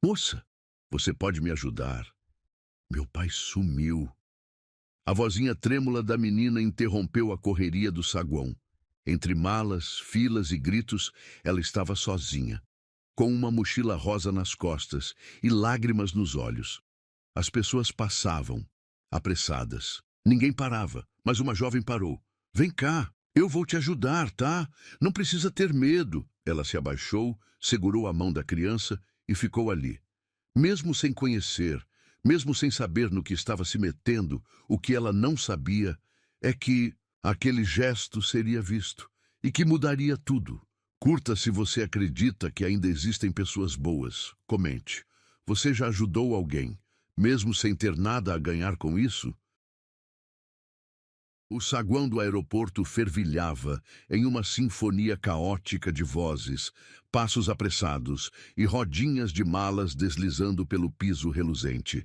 Moça, você pode me ajudar? Meu pai sumiu. A vozinha trêmula da menina interrompeu a correria do saguão. Entre malas, filas e gritos, ela estava sozinha, com uma mochila rosa nas costas e lágrimas nos olhos. As pessoas passavam, apressadas. Ninguém parava, mas uma jovem parou. Vem cá, eu vou te ajudar, tá? Não precisa ter medo. Ela se abaixou, segurou a mão da criança e ficou ali. Mesmo sem conhecer, mesmo sem saber no que estava se metendo, o que ela não sabia é que aquele gesto seria visto e que mudaria tudo. Curta se você acredita que ainda existem pessoas boas. Comente. Você já ajudou alguém, mesmo sem ter nada a ganhar com isso? O saguão do aeroporto fervilhava em uma sinfonia caótica de vozes, passos apressados e rodinhas de malas deslizando pelo piso reluzente.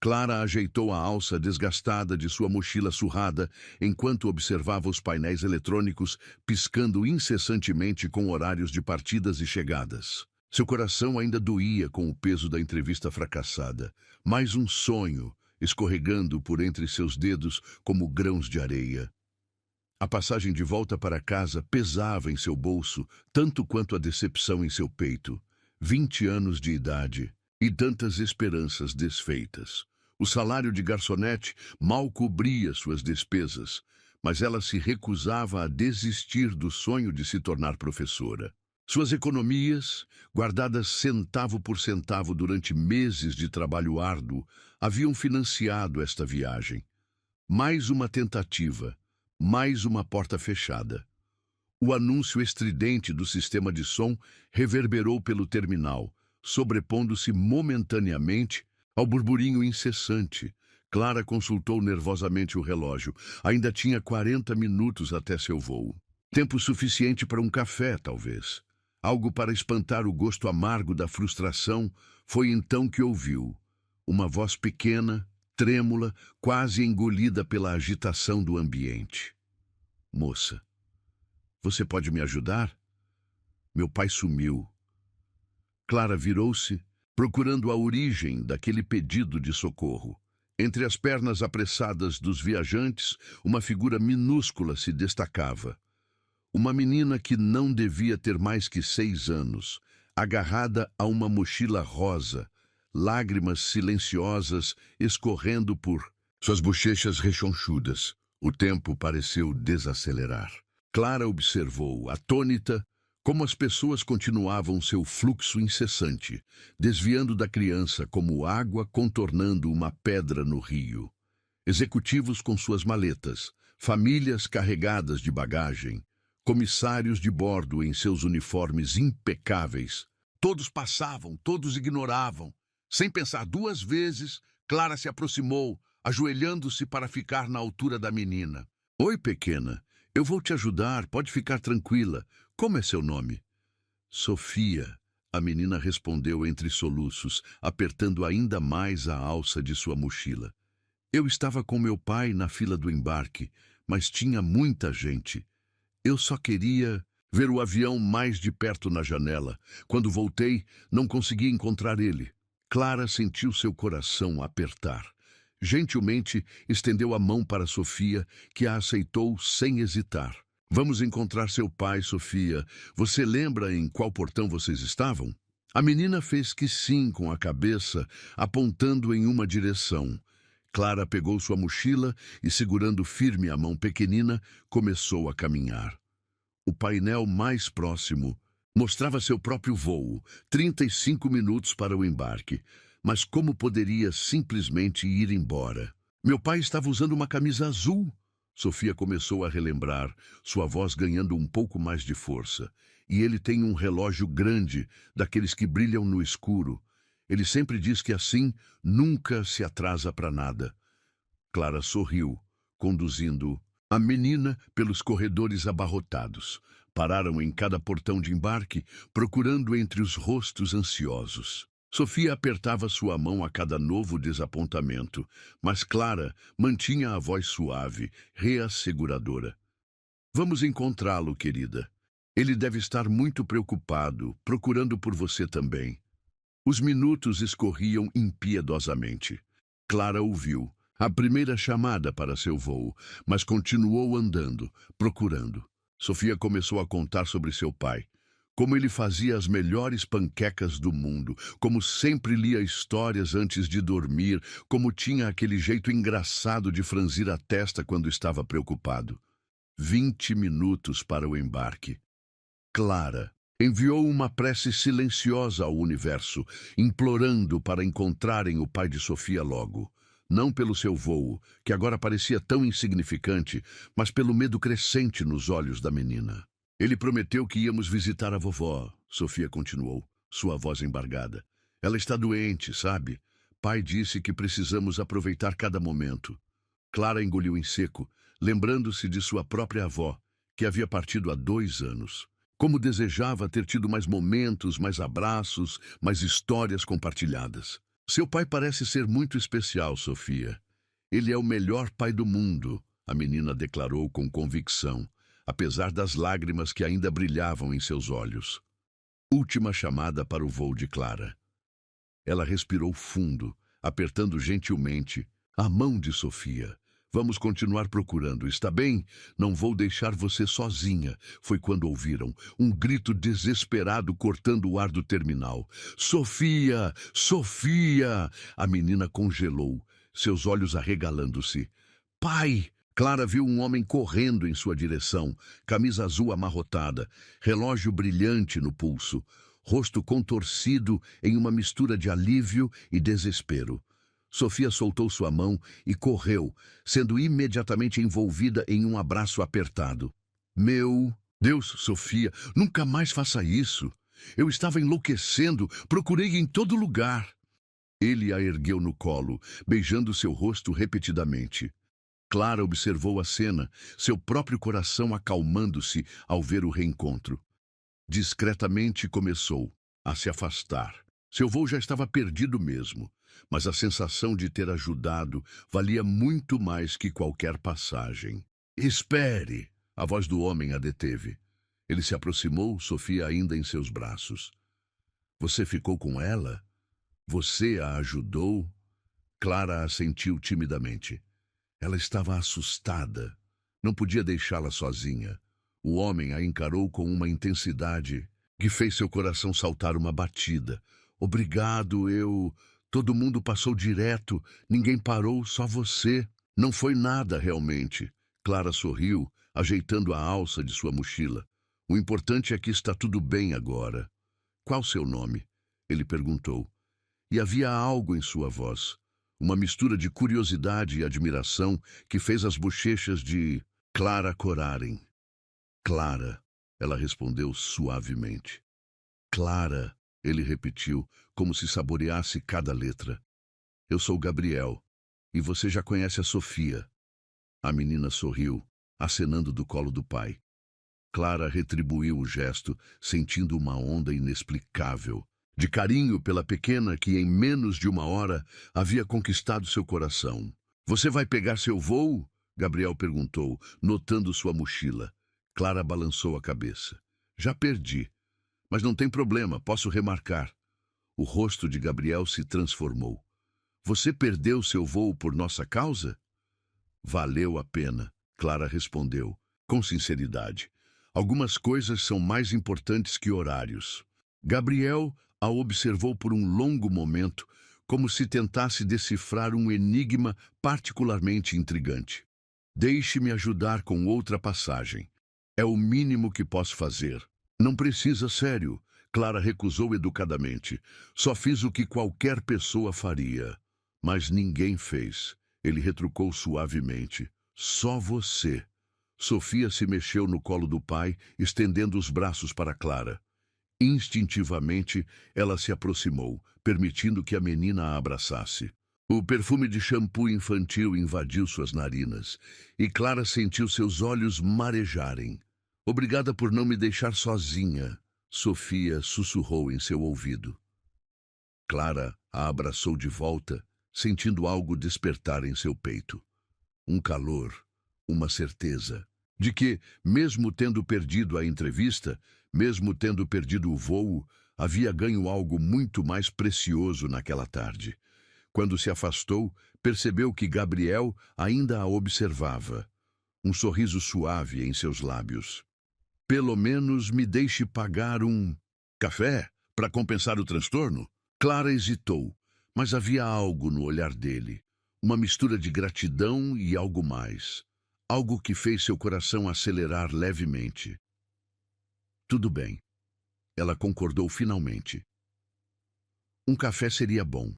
Clara ajeitou a alça desgastada de sua mochila surrada enquanto observava os painéis eletrônicos piscando incessantemente com horários de partidas e chegadas. Seu coração ainda doía com o peso da entrevista fracassada. Mais um sonho, escorregando por entre seus dedos como grãos de areia. A passagem de volta para casa pesava em seu bolso, tanto quanto a decepção em seu peito. 20 anos de idade e tantas esperanças desfeitas. O salário de garçonete mal cobria suas despesas, mas ela se recusava a desistir do sonho de se tornar professora. Suas economias, guardadas centavo por centavo durante meses de trabalho árduo, haviam financiado esta viagem. Mais uma tentativa, mais uma porta fechada. O anúncio estridente do sistema de som reverberou pelo terminal, sobrepondo-se momentaneamente ao burburinho incessante. Clara consultou nervosamente o relógio. Ainda tinha 40 minutos até seu voo. Tempo suficiente para um café, talvez. Algo para espantar o gosto amargo da frustração. Foi então que ouviu. Uma voz pequena, trêmula, quase engolida pela agitação do ambiente. Moça, você pode me ajudar? Meu pai sumiu. Clara virou-se, procurando a origem daquele pedido de socorro. Entre as pernas apressadas dos viajantes, uma figura minúscula se destacava. Uma menina que não devia ter mais que 6 anos, agarrada a uma mochila rosa, lágrimas silenciosas escorrendo por suas bochechas rechonchudas. O tempo pareceu desacelerar. Clara observou, atônita, como as pessoas continuavam seu fluxo incessante, desviando da criança como água contornando uma pedra no rio. Executivos com suas maletas, famílias carregadas de bagagem, comissários de bordo em seus uniformes impecáveis. Todos passavam, todos ignoravam. Sem pensar 2 vezes, Clara se aproximou, ajoelhando-se para ficar na altura da menina. Oi, pequena. Eu vou te ajudar, pode ficar tranquila. Como é seu nome? Sofia, a menina respondeu entre soluços, apertando ainda mais a alça de sua mochila. Eu estava com meu pai na fila do embarque, mas tinha muita gente. Eu só queria ver o avião mais de perto na janela. Quando voltei, não consegui encontrar ele. Clara sentiu seu coração apertar. Gentilmente, estendeu a mão para Sofia, que a aceitou sem hesitar. Vamos encontrar seu pai, Sofia. Você lembra em qual portão vocês estavam? A menina fez que sim com a cabeça, apontando em uma direção. Clara pegou sua mochila e, segurando firme a mão pequenina, começou a caminhar. O painel mais próximo mostrava seu próprio voo, 35 minutos para o embarque. Mas como poderia simplesmente ir embora? Meu pai estava usando uma camisa azul. Sofia começou a relembrar, sua voz ganhando um pouco mais de força. E ele tem um relógio grande, daqueles que brilham no escuro. Ele sempre diz que assim nunca se atrasa para nada. Clara sorriu, conduzindo a menina pelos corredores abarrotados. Pararam em cada portão de embarque, procurando entre os rostos ansiosos. Sofia apertava sua mão a cada novo desapontamento, mas Clara mantinha a voz suave, reasseguradora. Vamos encontrá-lo, querida. Ele deve estar muito preocupado, procurando por você também. Os minutos escorriam impiedosamente. Clara ouviu a primeira chamada para seu voo, mas continuou andando, procurando. Sofia começou a contar sobre seu pai. Como ele fazia as melhores panquecas do mundo, como sempre lia histórias antes de dormir, como tinha aquele jeito engraçado de franzir a testa quando estava preocupado. 20 minutos para o embarque. Clara enviou uma prece silenciosa ao universo, implorando para encontrarem o pai de Sofia logo. Não pelo seu voo, que agora parecia tão insignificante, mas pelo medo crescente nos olhos da menina. Ele prometeu que íamos visitar a vovó, Sofia continuou, sua voz embargada. Ela está doente, sabe? Pai disse que precisamos aproveitar cada momento. Clara engoliu em seco, lembrando-se de sua própria avó, que havia partido há 2 anos. Como desejava ter tido mais momentos, mais abraços, mais histórias compartilhadas. Seu pai parece ser muito especial, Sofia. Ele é o melhor pai do mundo, a menina declarou com convicção, apesar das lágrimas que ainda brilhavam em seus olhos. Última chamada para o voo de Clara. Ela respirou fundo, apertando gentilmente a mão de Sofia. Vamos continuar procurando, está bem? Não vou deixar você sozinha. Foi quando ouviram um grito desesperado cortando o ar do terminal. Sofia! Sofia! A menina congelou, seus olhos arregalando-se. Pai! Clara viu um homem correndo em sua direção, camisa azul amarrotada, relógio brilhante no pulso, rosto contorcido em uma mistura de alívio e desespero. Sofia soltou sua mão e correu, sendo imediatamente envolvida em um abraço apertado. Meu Deus, Sofia, nunca mais faça isso. Eu estava enlouquecendo, procurei em todo lugar. Ele a ergueu no colo, beijando seu rosto repetidamente. Clara observou a cena, seu próprio coração acalmando-se ao ver o reencontro. Discretamente começou a se afastar. Seu voo já estava perdido mesmo, mas a sensação de ter ajudado valia muito mais que qualquer passagem. Espere! A voz do homem a deteve. Ele se aproximou, Sofia ainda em seus braços. Você ficou com ela? Você a ajudou? Clara assentiu timidamente. Ela estava assustada. Não podia deixá-la sozinha. O homem a encarou com uma intensidade que fez seu coração saltar uma batida. Obrigado, Todo mundo passou direto, ninguém parou, só você. Não foi nada, realmente. Clara sorriu, ajeitando a alça de sua mochila. O importante é que está tudo bem agora. Qual seu nome? Ele perguntou. E havia algo em sua voz. Uma mistura de curiosidade e admiração que fez as bochechas de Clara corarem. Clara, ela respondeu suavemente. Clara, ele repetiu, como se saboreasse cada letra. Eu sou Gabriel, e você já conhece a Sofia. A menina sorriu, acenando do colo do pai. Clara retribuiu o gesto, sentindo uma onda inexplicável, de carinho pela pequena que em menos de 1 hora havia conquistado seu coração. Você vai pegar seu voo? Gabriel perguntou, notando sua mochila. Clara balançou a cabeça. Já perdi. Mas não tem problema, posso remarcar. O rosto de Gabriel se transformou. Você perdeu seu voo por nossa causa? Valeu a pena, Clara respondeu, com sinceridade. Algumas coisas são mais importantes que horários. Gabriel a observou por um longo momento, como se tentasse decifrar um enigma particularmente intrigante. Deixe-me ajudar com outra passagem. É o mínimo que posso fazer. Não precisa, sério. Clara recusou educadamente. Só fiz o que qualquer pessoa faria. Mas ninguém fez. Ele retrucou suavemente. Só você. Sofia se mexeu no colo do pai, estendendo os braços para Clara. Instintivamente, ela se aproximou, permitindo que a menina a abraçasse. O perfume de shampoo infantil invadiu suas narinas, e Clara sentiu seus olhos marejarem. Obrigada por não me deixar sozinha, Sofia sussurrou em seu ouvido. Clara a abraçou de volta, sentindo algo despertar em seu peito. Um calor, uma certeza, de que, mesmo tendo perdido a entrevista, mesmo tendo perdido o voo, Havia ganho algo muito mais precioso naquela tarde. Quando se afastou, percebeu que Gabriel ainda a observava, um sorriso suave em seus lábios. Pelo menos me deixe pagar um café para compensar o transtorno? Clara hesitou, mas havia algo no olhar dele, uma mistura de gratidão e algo mais. Algo que fez seu coração acelerar levemente. Tudo bem, ela concordou finalmente. Um café seria bom.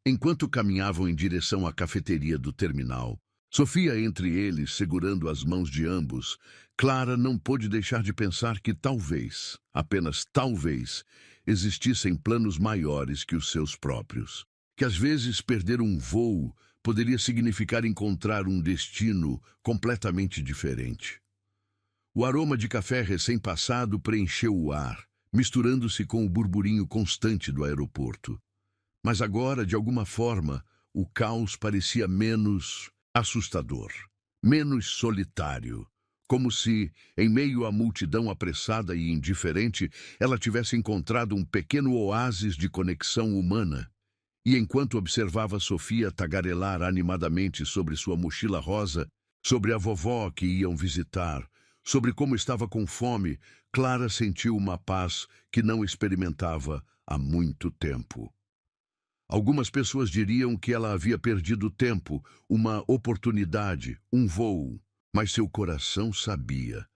Enquanto caminhavam em direção à cafeteria do terminal, Sofia entre eles, segurando as mãos de ambos, Clara não pôde deixar de pensar que talvez, apenas talvez, existissem planos maiores que os seus próprios. Que às vezes perder um voo poderia significar encontrar um destino completamente diferente. O aroma de café recém-passado preencheu o ar, misturando-se com o burburinho constante do aeroporto. Mas agora, de alguma forma, o caos parecia menos assustador, menos solitário, como se, em meio à multidão apressada e indiferente, ela tivesse encontrado um pequeno oásis de conexão humana. E enquanto observava Sofia tagarelar animadamente sobre sua mochila rosa, sobre a vovó que iam visitar, sobre como estava com fome, Clara sentiu uma paz que não experimentava há muito tempo. Algumas pessoas diriam que ela havia perdido tempo, uma oportunidade, um voo, mas seu coração sabia.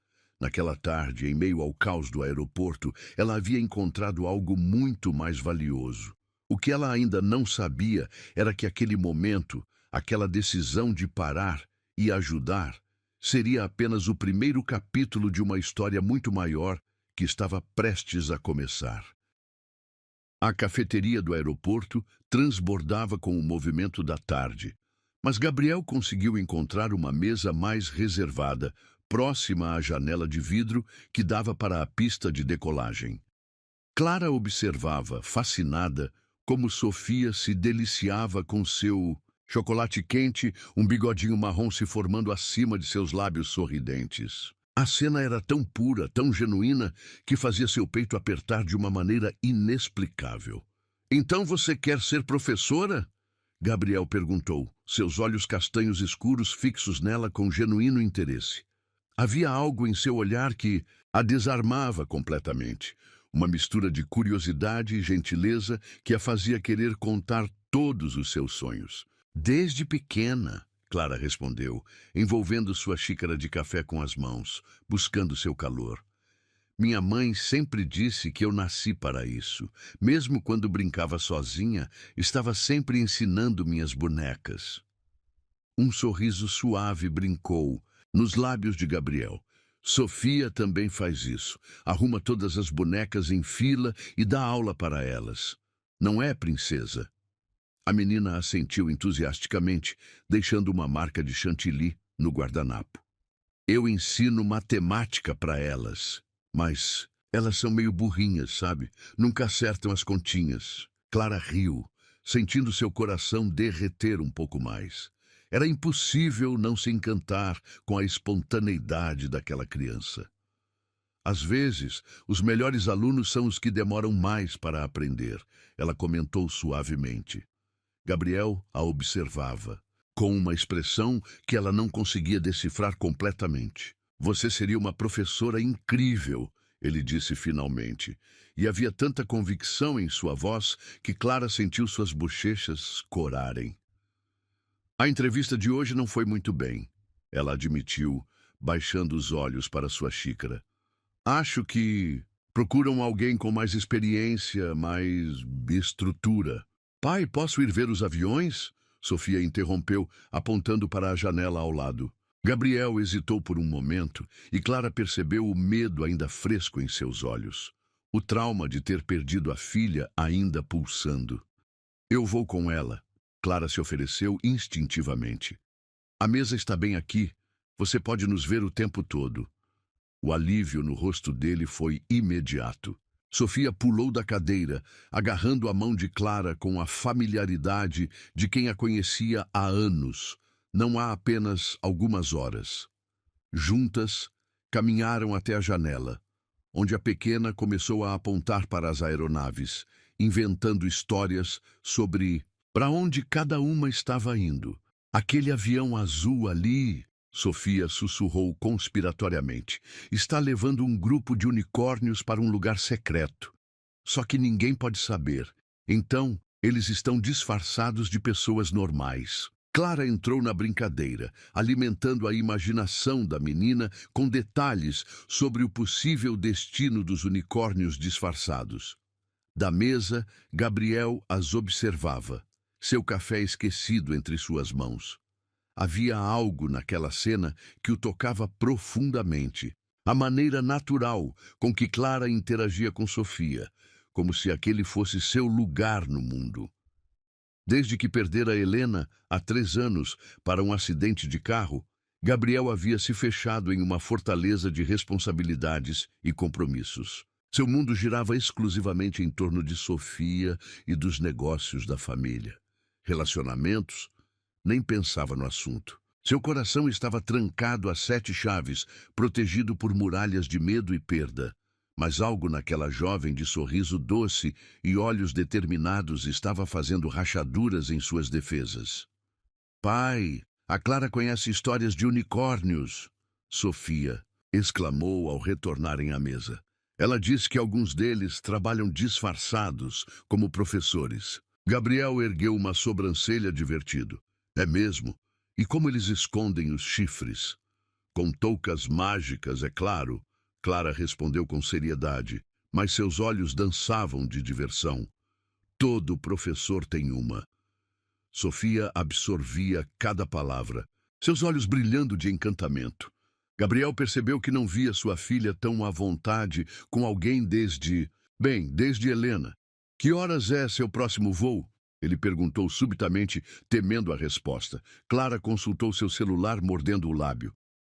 Naquela tarde, em meio ao caos do aeroporto, ela havia encontrado algo muito mais valioso. O que ela ainda não sabia era que aquele momento, aquela decisão de parar e ajudar, seria apenas o primeiro capítulo de uma história muito maior que estava prestes a começar. A cafeteria do aeroporto transbordava com o movimento da tarde, mas Gabriel conseguiu encontrar uma mesa mais reservada, próxima à janela de vidro que dava para a pista de decolagem. Clara observava, fascinada, como Sofia se deliciava com seu chocolate quente, um bigodinho marrom se formando acima de seus lábios sorridentes. A cena era tão pura, tão genuína, que fazia seu peito apertar de uma maneira inexplicável. "Então você quer ser professora?" Gabriel perguntou, seus olhos castanhos escuros fixos nela com genuíno interesse. Havia algo em seu olhar que a desarmava completamente, uma mistura de curiosidade e gentileza que a fazia querer contar todos os seus sonhos. "Desde pequena", Clara respondeu, envolvendo sua xícara de café com as mãos, buscando seu calor. "Minha mãe sempre disse que eu nasci para isso. Mesmo quando brincava sozinha, estava sempre ensinando minhas bonecas." Um sorriso suave brincou nos lábios de Gabriel. "Sofia também faz isso. Arruma todas as bonecas em fila e dá aula para elas. Não é, princesa?" A menina assentiu entusiasticamente, deixando uma marca de chantilly no guardanapo. "Eu ensino matemática para elas, mas elas são meio burrinhas, sabe? Nunca acertam as continhas." Clara riu, sentindo seu coração derreter um pouco mais. Era impossível não se encantar com a espontaneidade daquela criança. "Às vezes, os melhores alunos são os que demoram mais para aprender", ela comentou suavemente. Gabriel a observava, com uma expressão que ela não conseguia decifrar completamente. "Você seria uma professora incrível", ele disse finalmente, e havia tanta convicção em sua voz que Clara sentiu suas bochechas corarem. "A entrevista de hoje não foi muito bem", ela admitiu, baixando os olhos para sua xícara. "Acho que procuram alguém com mais experiência, mais estrutura." "Pai, posso ir ver os aviões?" Sofia interrompeu, apontando para a janela ao lado. Gabriel hesitou por um momento e Clara percebeu o medo ainda fresco em seus olhos. O trauma de ter perdido a filha ainda pulsando. "Eu vou com ela", Clara se ofereceu instintivamente. "A mesa está bem aqui. Você pode nos ver o tempo todo." O alívio no rosto dele foi imediato. Sofia pulou da cadeira, agarrando a mão de Clara com a familiaridade de quem a conhecia há anos, não há apenas algumas horas. Juntas, caminharam até a janela. onde a pequena começou a apontar para as aeronaves, inventando histórias sobre para onde cada uma estava indo. Aquele avião azul ali, Sofia sussurrou conspiratoriamente, está levando um grupo de unicórnios para um lugar secreto. Só que ninguém pode saber. Então, eles estão disfarçados de pessoas normais. Clara entrou na brincadeira, alimentando a imaginação da menina com detalhes sobre o possível destino dos unicórnios disfarçados. Da mesa, Gabriel as observava, seu café esquecido entre suas mãos. Havia algo naquela cena que o tocava profundamente. A maneira natural com que Clara interagia com Sofia, como se aquele fosse seu lugar no mundo. Desde que perdera Helena, há 3 anos, para um acidente de carro, Gabriel havia se fechado em uma fortaleza de responsabilidades e compromissos. Seu mundo girava exclusivamente em torno de Sofia e dos negócios da família. Relacionamentos? Nem pensava no assunto. Seu coração estava trancado a 7 chaves, protegido por muralhas de medo e perda. Mas algo naquela jovem de sorriso doce e olhos determinados estava fazendo rachaduras em suas defesas. Pai, a Clara conhece histórias de unicórnios, Sofia exclamou ao retornarem à mesa. Ela disse que alguns deles trabalham disfarçados, como professores. Gabriel ergueu uma sobrancelha divertido. É mesmo? E como eles escondem os chifres? Com toucas mágicas, é claro. Clara respondeu com seriedade, mas seus olhos dançavam de diversão. Todo professor tem uma. Sofia absorvia cada palavra, seus olhos brilhando de encantamento. Gabriel percebeu que não via sua filha tão à vontade com alguém desde Helena. Que horas é seu próximo voo? Ele perguntou subitamente, temendo a resposta. Clara consultou seu celular, mordendo o lábio.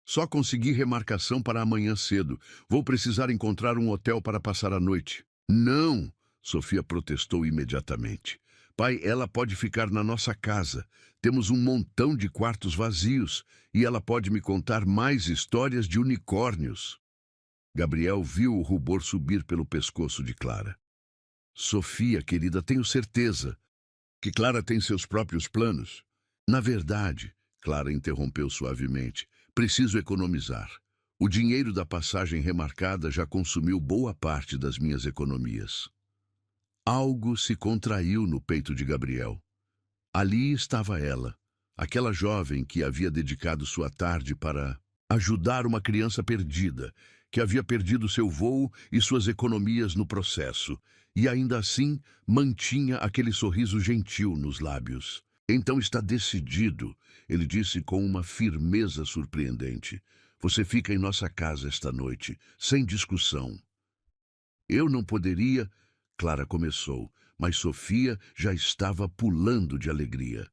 Só consegui remarcação para amanhã cedo. Vou precisar encontrar um hotel para passar a noite. Não! Sofia protestou imediatamente. Pai, ela pode ficar na nossa casa. Temos um montão de quartos vazios e ela pode me contar mais histórias de unicórnios. Gabriel viu o rubor subir pelo pescoço de Clara. Sofia, querida, tenho certeza que Clara tem seus próprios planos. Na verdade, Clara interrompeu suavemente, preciso economizar. O dinheiro da passagem remarcada já consumiu boa parte das minhas economias. Algo se contraiu no peito de Gabriel. Ali estava ela, aquela jovem que havia dedicado sua tarde para ajudar uma criança perdida, que havia perdido seu voo e suas economias no processo, e ainda assim mantinha aquele sorriso gentil nos lábios. Então está decidido, ele disse com uma firmeza surpreendente. Você fica em nossa casa esta noite, sem discussão. Eu não poderia... Clara começou, mas Sofia já estava pulando de alegria.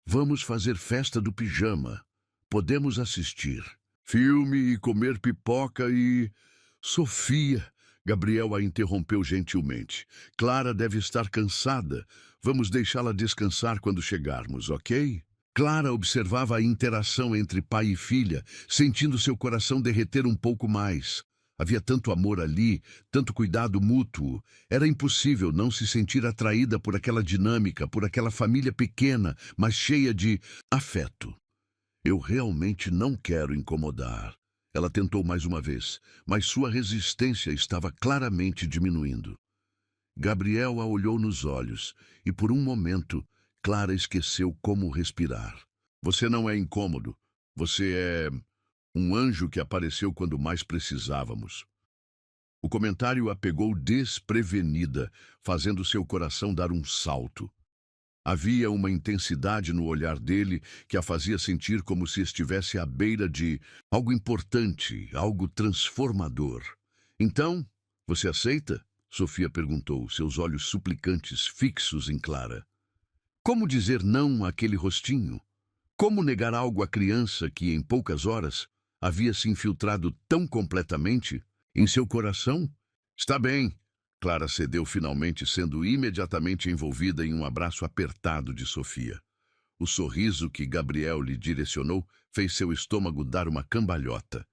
Vamos fazer festa do pijama. Podemos assistir filme e comer pipoca e... Sofia, Gabriel a interrompeu gentilmente. Clara deve estar cansada. Vamos deixá-la descansar quando chegarmos, ok? Clara observava a interação entre pai e filha, sentindo seu coração derreter um pouco mais. Havia tanto amor ali, tanto cuidado mútuo. Era impossível não se sentir atraída por aquela dinâmica, por aquela família pequena, mas cheia de afeto. Eu realmente não quero incomodar. Ela tentou mais uma vez, mas sua resistência estava claramente diminuindo. Gabriel a olhou nos olhos e, por um momento, Clara esqueceu como respirar. Você não é incômodo. Você é... um anjo que apareceu quando mais precisávamos. O comentário a pegou desprevenida, fazendo seu coração dar um salto. Havia uma intensidade no olhar dele que a fazia sentir como se estivesse à beira de algo importante, algo transformador. Então, você aceita? Sofia perguntou, seus olhos suplicantes fixos em Clara. Como dizer não àquele rostinho? Como negar algo à criança que, em poucas horas, havia se infiltrado tão completamente em seu coração? Está bem, Clara cedeu finalmente, sendo imediatamente envolvida em um abraço apertado de Sofia. O sorriso que Gabriel lhe direcionou fez seu estômago dar uma cambalhota.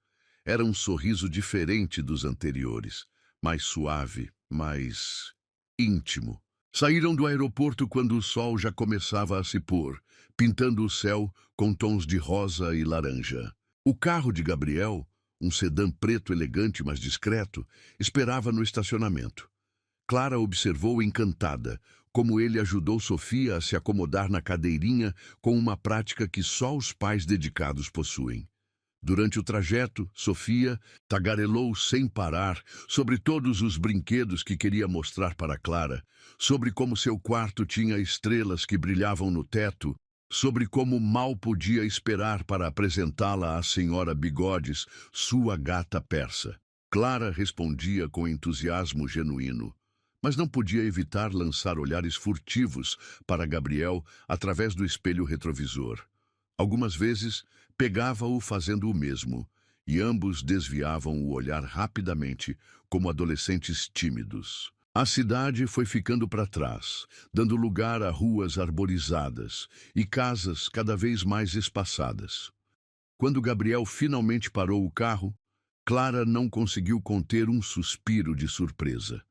Era um sorriso diferente dos anteriores, mais suave, mais íntimo. Saíram do aeroporto quando o sol já começava a se pôr, pintando o céu com tons de rosa e laranja. O carro de Gabriel, um sedã preto elegante mas discreto, esperava no estacionamento. Clara observou encantada como ele ajudou Sofia a se acomodar na cadeirinha com uma prática que só os pais dedicados possuem. Durante o trajeto, Sofia tagarelou sem parar sobre todos os brinquedos que queria mostrar para Clara, sobre como seu quarto tinha estrelas que brilhavam no teto, sobre como mal podia esperar para apresentá-la à senhora Bigodes, sua gata persa. Clara respondia com entusiasmo genuíno, mas não podia evitar lançar olhares furtivos para Gabriel através do espelho retrovisor. Algumas vezes, pegava-o fazendo o mesmo, e ambos desviavam o olhar rapidamente, como adolescentes tímidos. A cidade foi ficando para trás, dando lugar a ruas arborizadas e casas cada vez mais espaçadas. Quando Gabriel finalmente parou o carro, Clara não conseguiu conter um suspiro de surpresa.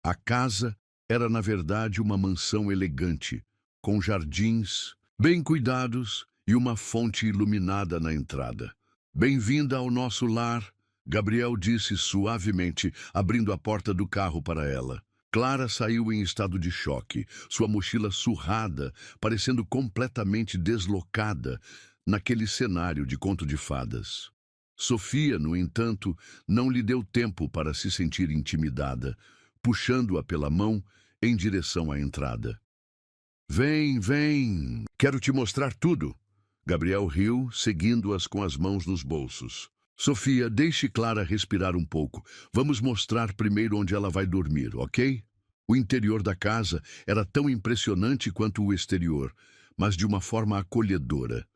A casa era, na verdade, uma mansão elegante, com jardins bem cuidados e uma fonte iluminada na entrada. "Bem-vinda ao nosso lar", Gabriel disse suavemente, abrindo a porta do carro para ela. Clara saiu em estado de choque, sua mochila surrada, parecendo completamente deslocada naquele cenário de conto de fadas. Sofia, no entanto, não lhe deu tempo para se sentir intimidada, puxando-a pela mão em direção à entrada. "Vem, vem, quero te mostrar tudo." Gabriel riu, seguindo-as com as mãos nos bolsos. "Sofia, deixe Clara respirar um pouco. Vamos mostrar primeiro onde ela vai dormir, ok?" O interior da casa era tão impressionante quanto o exterior, mas de uma forma acolhedora.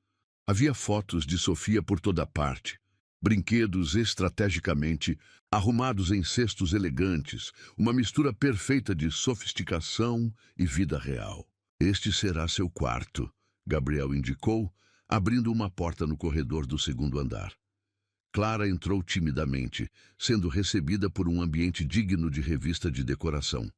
Havia fotos de Sofia por toda parte, brinquedos estrategicamente arrumados em cestos elegantes, uma mistura perfeita de sofisticação e vida real. "Este será seu quarto", Gabriel indicou, abrindo uma porta no corredor do segundo andar. Clara entrou timidamente, sendo recebida por um ambiente digno de revista de decoração.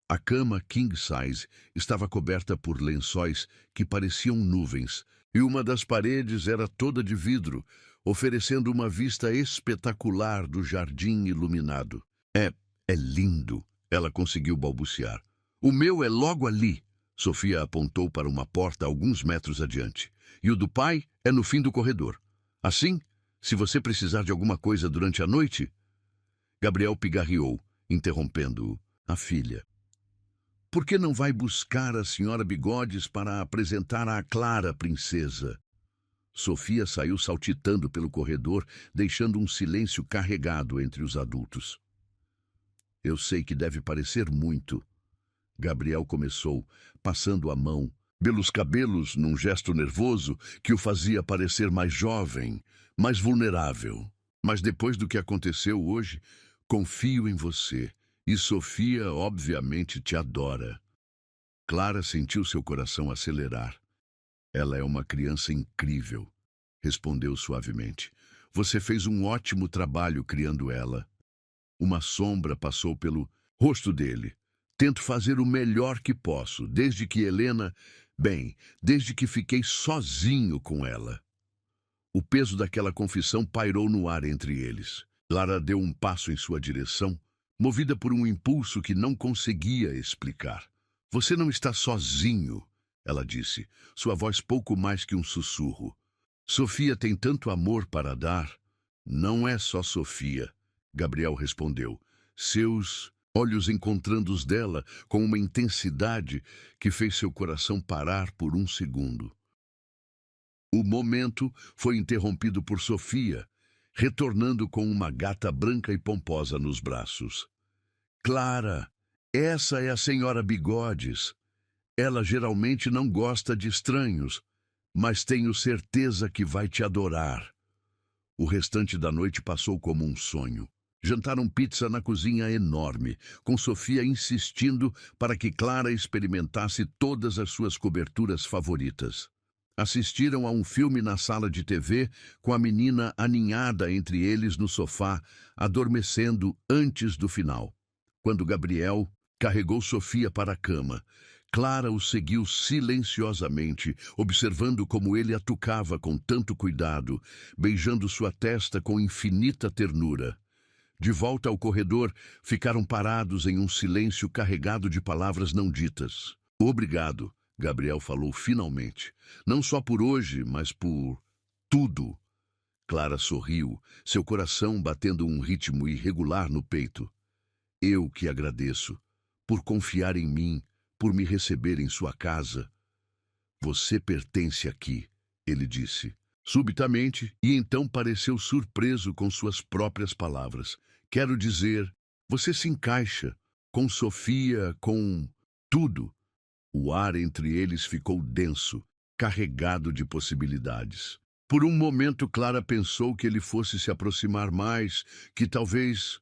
A cama king size estava coberta por lençóis que pareciam nuvens, e uma das paredes era toda de vidro, oferecendo uma vista espetacular do jardim iluminado. É lindo", ela conseguiu balbuciar. "O meu é logo ali." Sofia apontou para uma porta alguns metros adiante. "E o do pai é no fim do corredor. Assim, se você precisar de alguma coisa durante a noite..." Gabriel pigarreou, interrompendo-o. "A filha. Por que não vai buscar a senhora Bigodes para apresentar à Clara, princesa?" Sofia saiu saltitando pelo corredor, deixando um silêncio carregado entre os adultos. "Eu sei que deve parecer muito", Gabriel começou, passando a mão pelos cabelos num gesto nervoso que o fazia parecer mais jovem, mais vulnerável. "Mas depois do que aconteceu hoje, confio em você, e Sofia obviamente te adora." Clara sentiu seu coração acelerar. "Ela é uma criança incrível", respondeu suavemente. "Você fez um ótimo trabalho criando ela." Uma sombra passou pelo rosto dele. "Tento fazer o melhor que posso, desde que desde que fiquei sozinho com ela." O peso daquela confissão pairou no ar entre eles. Clara deu um passo em sua direção, movida por um impulso que não conseguia explicar. "Você não está sozinho", ela disse, sua voz pouco mais que um sussurro. "Sofia tem tanto amor para dar." "Não é só Sofia", Gabriel respondeu, seus olhos encontrando os dela com uma intensidade que fez seu coração parar por um segundo. O momento foi interrompido por Sofia, retornando com uma gata branca e pomposa nos braços. "Clara, essa é a senhora Bigodes. Ela geralmente não gosta de estranhos, mas tenho certeza que vai te adorar." O restante da noite passou como um sonho. Jantaram pizza na cozinha enorme, com Sofia insistindo para que Clara experimentasse todas as suas coberturas favoritas. Assistiram a um filme na sala de TV com a menina aninhada entre eles no sofá, adormecendo antes do final. Quando Gabriel carregou Sofia para a cama, Clara o seguiu silenciosamente, observando como ele a tocava com tanto cuidado, beijando sua testa com infinita ternura. De volta ao corredor, ficaram parados em um silêncio carregado de palavras não ditas. Obrigado, Gabriel falou finalmente. Não só por hoje, mas por tudo. Clara sorriu, seu coração batendo um ritmo irregular no peito. Eu que agradeço, por confiar em mim, por me receber em sua casa. Você pertence aqui, ele disse, subitamente, e então pareceu surpreso com suas próprias palavras. Quero dizer, você se encaixa, com Sofia, com tudo. O ar entre eles ficou denso, carregado de possibilidades. Por um momento, Clara pensou que ele fosse se aproximar mais, que talvez...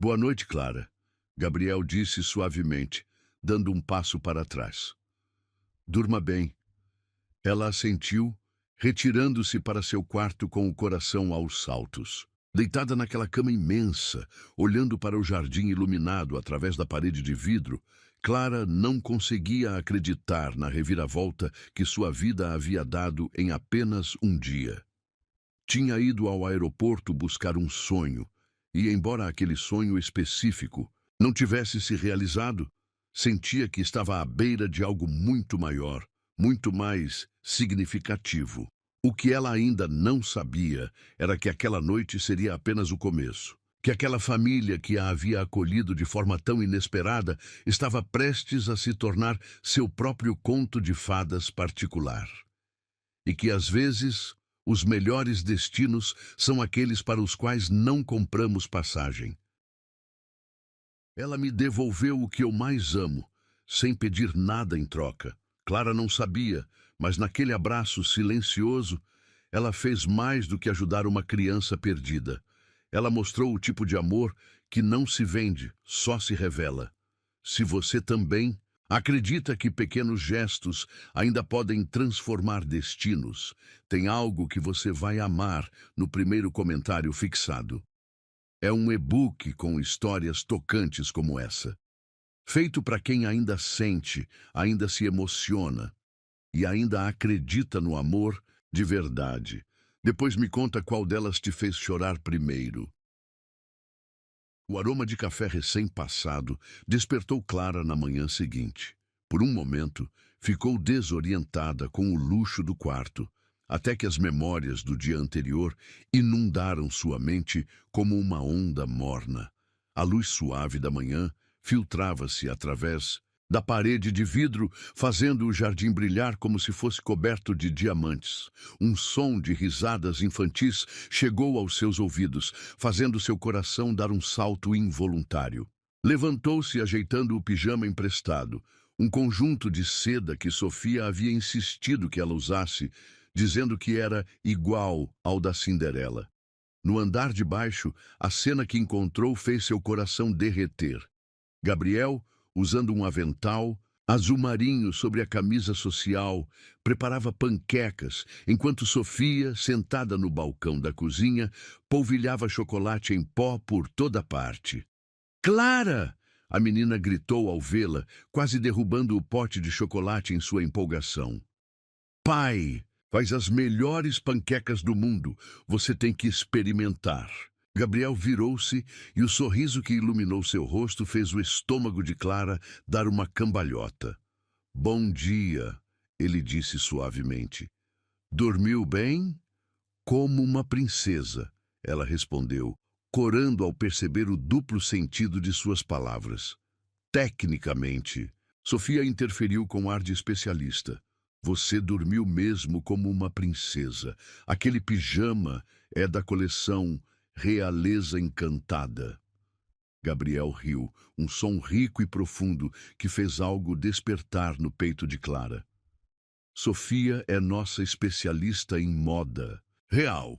Boa noite, Clara, Gabriel disse suavemente, dando um passo para trás. Durma bem. Ela assentiu, retirando-se para seu quarto com o coração aos saltos. Deitada naquela cama imensa, olhando para o jardim iluminado através da parede de vidro, Clara não conseguia acreditar na reviravolta que sua vida havia dado em apenas um dia. Tinha ido ao aeroporto buscar um sonho, e embora aquele sonho específico não tivesse se realizado, sentia que estava à beira de algo muito maior, muito mais significativo. O que ela ainda não sabia era que aquela noite seria apenas o começo. Que aquela família que a havia acolhido de forma tão inesperada estava prestes a se tornar seu próprio conto de fadas particular. E que, às vezes, os melhores destinos são aqueles para os quais não compramos passagem. Ela me devolveu o que eu mais amo, sem pedir nada em troca. Clara não sabia, mas naquele abraço silencioso, ela fez mais do que ajudar uma criança perdida. Ela mostrou o tipo de amor que não se vende, só se revela. Se você também acredita que pequenos gestos ainda podem transformar destinos, tem algo que você vai amar no primeiro comentário fixado. É um e-book com histórias tocantes como essa. Feito para quem ainda sente, ainda se emociona e ainda acredita no amor de verdade. Depois me conta qual delas te fez chorar primeiro. O aroma de café recém-passado despertou Clara na manhã seguinte. Por um momento, ficou desorientada com o luxo do quarto, até que as memórias do dia anterior inundaram sua mente como uma onda morna. A luz suave da manhã filtrava-se através da parede de vidro, fazendo o jardim brilhar como se fosse coberto de diamantes. Um som de risadas infantis chegou aos seus ouvidos, fazendo seu coração dar um salto involuntário. Levantou-se ajeitando o pijama emprestado, um conjunto de seda que Sofia havia insistido que ela usasse, dizendo que era igual ao da Cinderela. No andar de baixo, a cena que encontrou fez seu coração derreter. Gabriel, usando um avental azul marinho sobre a camisa social, preparava panquecas, enquanto Sofia, sentada no balcão da cozinha, polvilhava chocolate em pó por toda parte. Clara! A menina gritou ao vê-la, quase derrubando o pote de chocolate em sua empolgação. Pai, faz as melhores panquecas do mundo. Você tem que experimentar. Gabriel virou-se e o sorriso que iluminou seu rosto fez o estômago de Clara dar uma cambalhota. Bom dia, ele disse suavemente. Dormiu bem? Como uma princesa, ela respondeu, corando ao perceber o duplo sentido de suas palavras. Tecnicamente, Sofia interferiu com ar de especialista. Você dormiu mesmo como uma princesa. Aquele pijama é da coleção Realeza Encantada. Gabriel riu, um som rico e profundo que fez algo despertar no peito de Clara. Sofia é nossa especialista em moda. Real,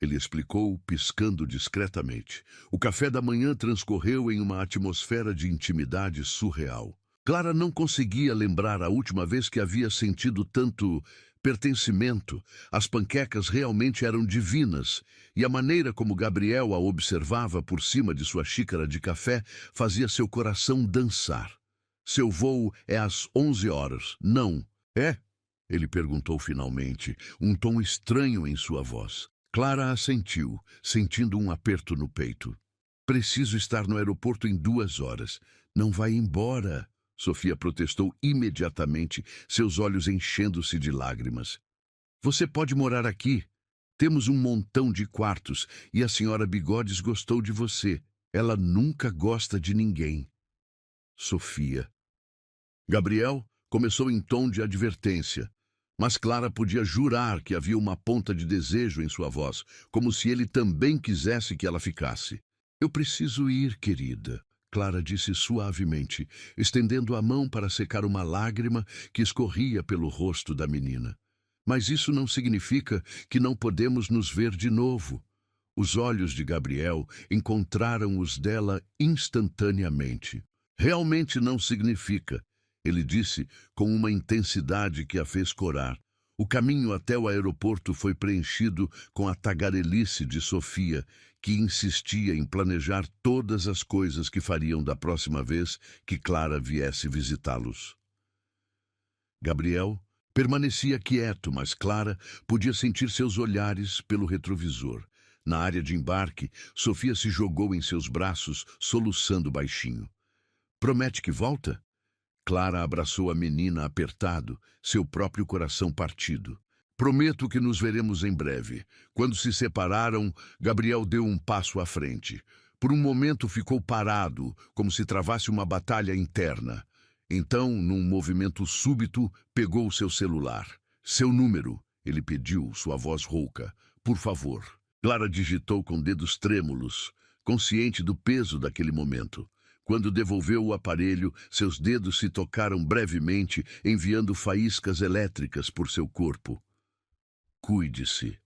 ele explicou, piscando discretamente. O café da manhã transcorreu em uma atmosfera de intimidade surreal. Clara não conseguia lembrar a última vez que havia sentido tanto pertencimento. As panquecas realmente eram divinas, e a maneira como Gabriel a observava por cima de sua xícara de café fazia seu coração dançar. Seu voo é às 11 horas, não é? Ele perguntou finalmente, um tom estranho em sua voz. Clara assentiu, sentindo um aperto no peito. Preciso estar no aeroporto em 2 horas. Não vai embora, Sofia protestou imediatamente, seus olhos enchendo-se de lágrimas. Você pode morar aqui. Temos um montão de quartos e a senhora Bigodes gostou de você. Ela nunca gosta de ninguém. Sofia. Gabriel começou em tom de advertência, mas Clara podia jurar que havia uma ponta de desejo em sua voz, como se ele também quisesse que ela ficasse. Eu preciso ir, querida, Clara disse suavemente, estendendo a mão para secar uma lágrima que escorria pelo rosto da menina. Mas isso não significa que não podemos nos ver de novo. Os olhos de Gabriel encontraram os dela instantaneamente. Realmente não significa, ele disse com uma intensidade que a fez corar. O caminho até o aeroporto foi preenchido com a tagarelice de Sofia, que insistia em planejar todas as coisas que fariam da próxima vez que Clara viesse visitá-los. Gabriel permanecia quieto, mas Clara podia sentir seus olhares pelo retrovisor. Na área de embarque, Sofia se jogou em seus braços, soluçando baixinho. Promete que volta? Clara abraçou a menina apertado, seu próprio coração partido. Prometo que nos veremos em breve. Quando se separaram, Gabriel deu um passo à frente. Por um momento ficou parado, como se travasse uma batalha interna. Então, num movimento súbito, pegou seu celular. Seu número, ele pediu, sua voz rouca. Por favor. Clara digitou com dedos trêmulos, consciente do peso daquele momento. Quando devolveu o aparelho, seus dedos se tocaram brevemente, enviando faíscas elétricas por seu corpo. Cuide-se,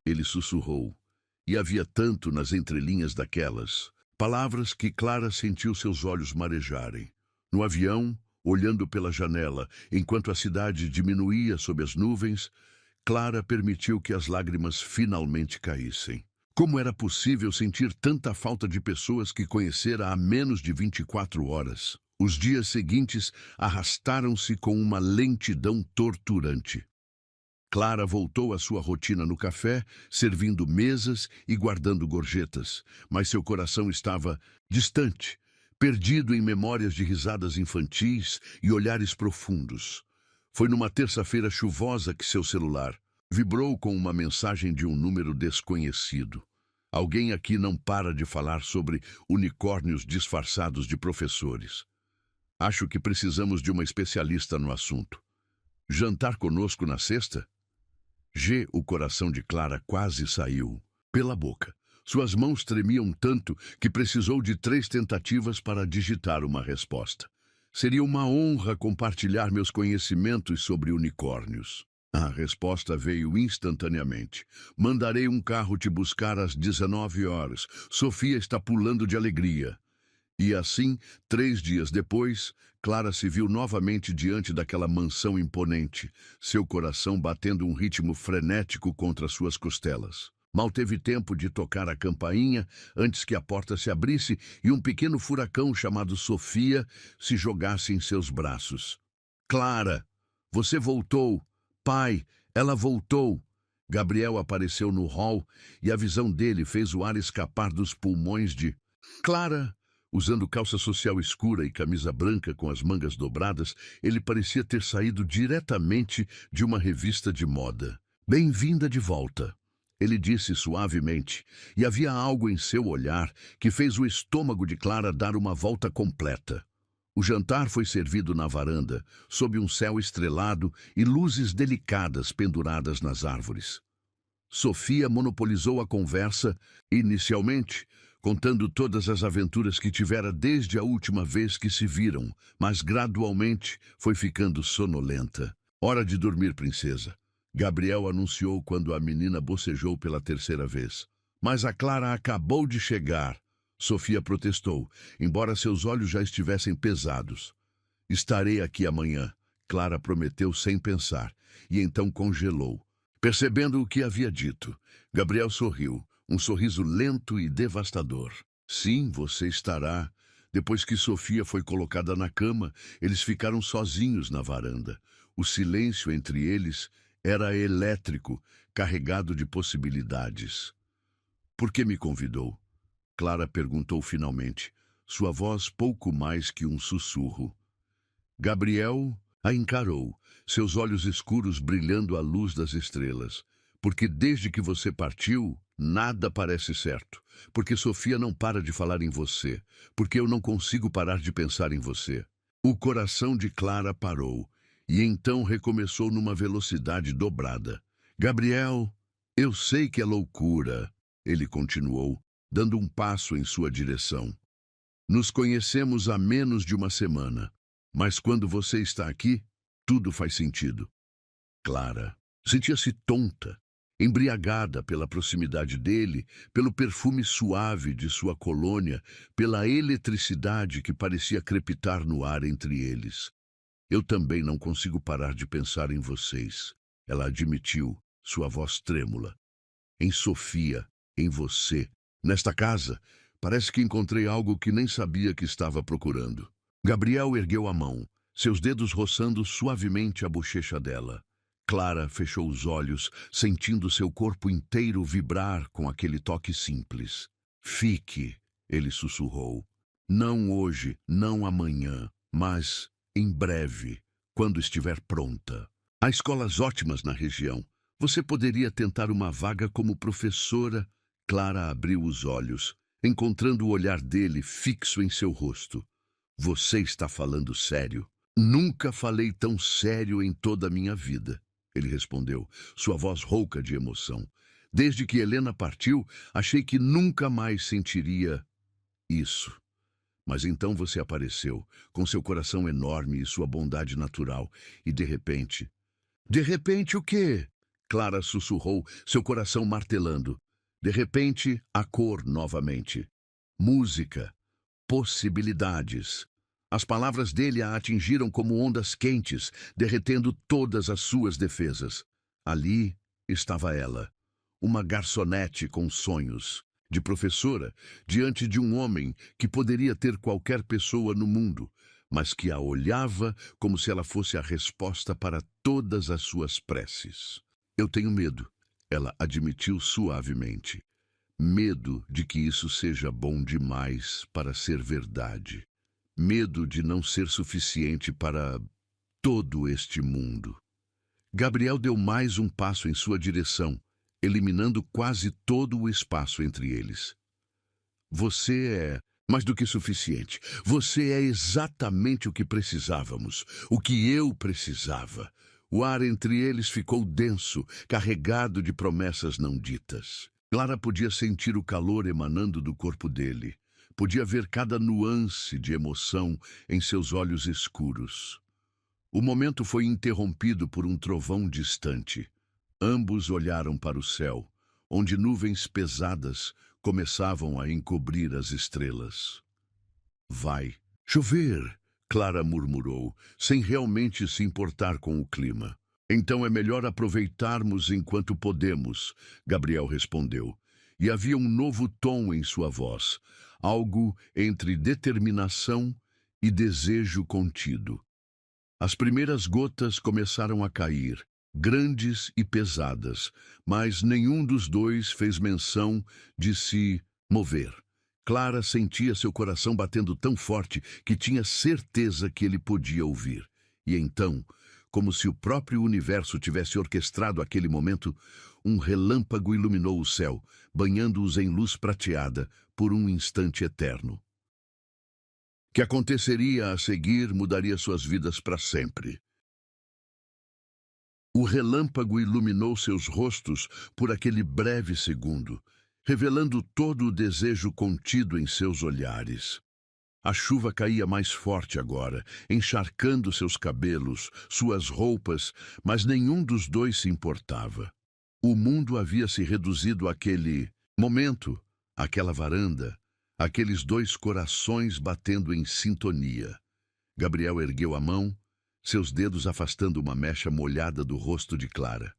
ele sussurrou, e havia tanto nas entrelinhas daquelas palavras que Clara sentiu seus olhos marejarem. No avião, olhando pela janela, enquanto a cidade diminuía sob as nuvens, Clara permitiu que as lágrimas finalmente caíssem. Como era possível sentir tanta falta de pessoas que conhecera há menos de 24 horas? Os dias seguintes arrastaram-se com uma lentidão torturante. Clara voltou à sua rotina no café, servindo mesas e guardando gorjetas, mas seu coração estava distante, perdido em memórias de risadas infantis e olhares profundos. Foi numa terça-feira chuvosa que seu celular vibrou com uma mensagem de um número desconhecido. Alguém aqui não para de falar sobre unicórnios disfarçados de professores. Acho que precisamos de uma especialista no assunto. Jantar conosco na sexta? O coração de Clara quase saiu pela boca. Suas mãos tremiam tanto que precisou de 3 tentativas para digitar uma resposta. Seria uma honra compartilhar meus conhecimentos sobre unicórnios. A resposta veio instantaneamente. Mandarei um carro te buscar às 19 horas. Sofia está pulando de alegria. E assim, 3 dias depois, Clara se viu novamente diante daquela mansão imponente, seu coração batendo um ritmo frenético contra suas costelas. Mal teve tempo de tocar a campainha antes que a porta se abrisse e um pequeno furacão chamado Sofia se jogasse em seus braços. Clara, você voltou! Pai, ela voltou! Gabriel apareceu no hall e a visão dele fez o ar escapar dos pulmões de Clara. Usando calça social escura e camisa branca com as mangas dobradas, ele parecia ter saído diretamente de uma revista de moda. Bem-vinda de volta, ele disse suavemente, e havia algo em seu olhar que fez o estômago de Clara dar uma volta completa. O jantar foi servido na varanda, sob um céu estrelado e luzes delicadas penduradas nas árvores. Sofia monopolizou a conversa, inicialmente, contando todas as aventuras que tivera desde a última vez que se viram, mas gradualmente foi ficando sonolenta. Hora de dormir, princesa. Gabriel anunciou quando a menina bocejou pela 3ª vez. Mas a Clara acabou de chegar. Sofia protestou, embora seus olhos já estivessem pesados. Estarei aqui amanhã, Clara prometeu sem pensar, e então congelou. Percebendo o que havia dito, Gabriel sorriu, um sorriso lento e devastador. Sim, você estará. Depois que Sofia foi colocada na cama, eles ficaram sozinhos na varanda. O silêncio entre eles era elétrico, carregado de possibilidades. Por que me convidou? Clara perguntou finalmente, sua voz pouco mais que um sussurro. Gabriel a encarou, seus olhos escuros brilhando à luz das estrelas. Porque desde que você partiu, nada parece certo. Porque Sofia não para de falar em você. Porque eu não consigo parar de pensar em você. O coração de Clara parou, e então recomeçou numa velocidade dobrada. Gabriel, eu sei que é loucura, ele continuou, dando um passo em sua direção. Nos conhecemos há menos de uma semana, mas quando você está aqui, tudo faz sentido. Clara sentia-se tonta, embriagada pela proximidade dele, pelo perfume suave de sua colônia, pela eletricidade que parecia crepitar no ar entre eles. Eu também não consigo parar de pensar em vocês, ela admitiu, sua voz trêmula. Em Sofia, em você, nesta casa, parece que encontrei algo que nem sabia que estava procurando. Gabriel ergueu a mão, seus dedos roçando suavemente a bochecha dela. Clara fechou os olhos, sentindo seu corpo inteiro vibrar com aquele toque simples. Fique, ele sussurrou. Não hoje, não amanhã, mas em breve, quando estiver pronta. Há escolas ótimas na região. Você poderia tentar uma vaga como professora. Clara abriu os olhos, encontrando o olhar dele fixo em seu rosto. Você está falando sério? Nunca falei tão sério em toda a minha vida, ele respondeu, sua voz rouca de emoção. Desde que Helena partiu, achei que nunca mais sentiria isso. Mas então você apareceu, com seu coração enorme e sua bondade natural, e de repente... De repente o quê? Clara sussurrou, seu coração martelando. De repente, a cor novamente. Música. Possibilidades. As palavras dele a atingiram como ondas quentes, derretendo todas as suas defesas. Ali estava ela, uma garçonete com sonhos, de professora, diante de um homem que poderia ter qualquer pessoa no mundo, mas que a olhava como se ela fosse a resposta para todas as suas preces. Eu tenho medo, ela admitiu suavemente. Medo de que isso seja bom demais para ser verdade. Medo de não ser suficiente para todo este mundo. Gabriel deu mais um passo em sua direção, eliminando quase todo o espaço entre eles. Você é mais do que suficiente. Você é exatamente o que precisávamos, o que eu precisava. O ar entre eles ficou denso, carregado de promessas não ditas. Clara podia sentir o calor emanando do corpo dele. Podia ver cada nuance de emoção em seus olhos escuros. O momento foi interrompido por um trovão distante. Ambos olharam para o céu, onde nuvens pesadas começavam a encobrir as estrelas. Vai chover, Clara murmurou, sem realmente se importar com o clima. Então é melhor aproveitarmos enquanto podemos, Gabriel respondeu. E havia um novo tom em sua voz, algo entre determinação e desejo contido. As primeiras gotas começaram a cair, grandes e pesadas, mas nenhum dos dois fez menção de se mover. Clara sentia seu coração batendo tão forte que tinha certeza que ele podia ouvir. E então, como se o próprio universo tivesse orquestrado aquele momento, um relâmpago iluminou o céu, banhando-os em luz prateada por um instante eterno. O que aconteceria a seguir mudaria suas vidas para sempre. O relâmpago iluminou seus rostos por aquele breve segundo, revelando todo o desejo contido em seus olhares. A chuva caía mais forte agora, encharcando seus cabelos, suas roupas, mas nenhum dos dois se importava. O mundo havia se reduzido àquele momento, àquela varanda, aqueles dois corações batendo em sintonia. Gabriel ergueu a mão, seus dedos afastando uma mecha molhada do rosto de Clara.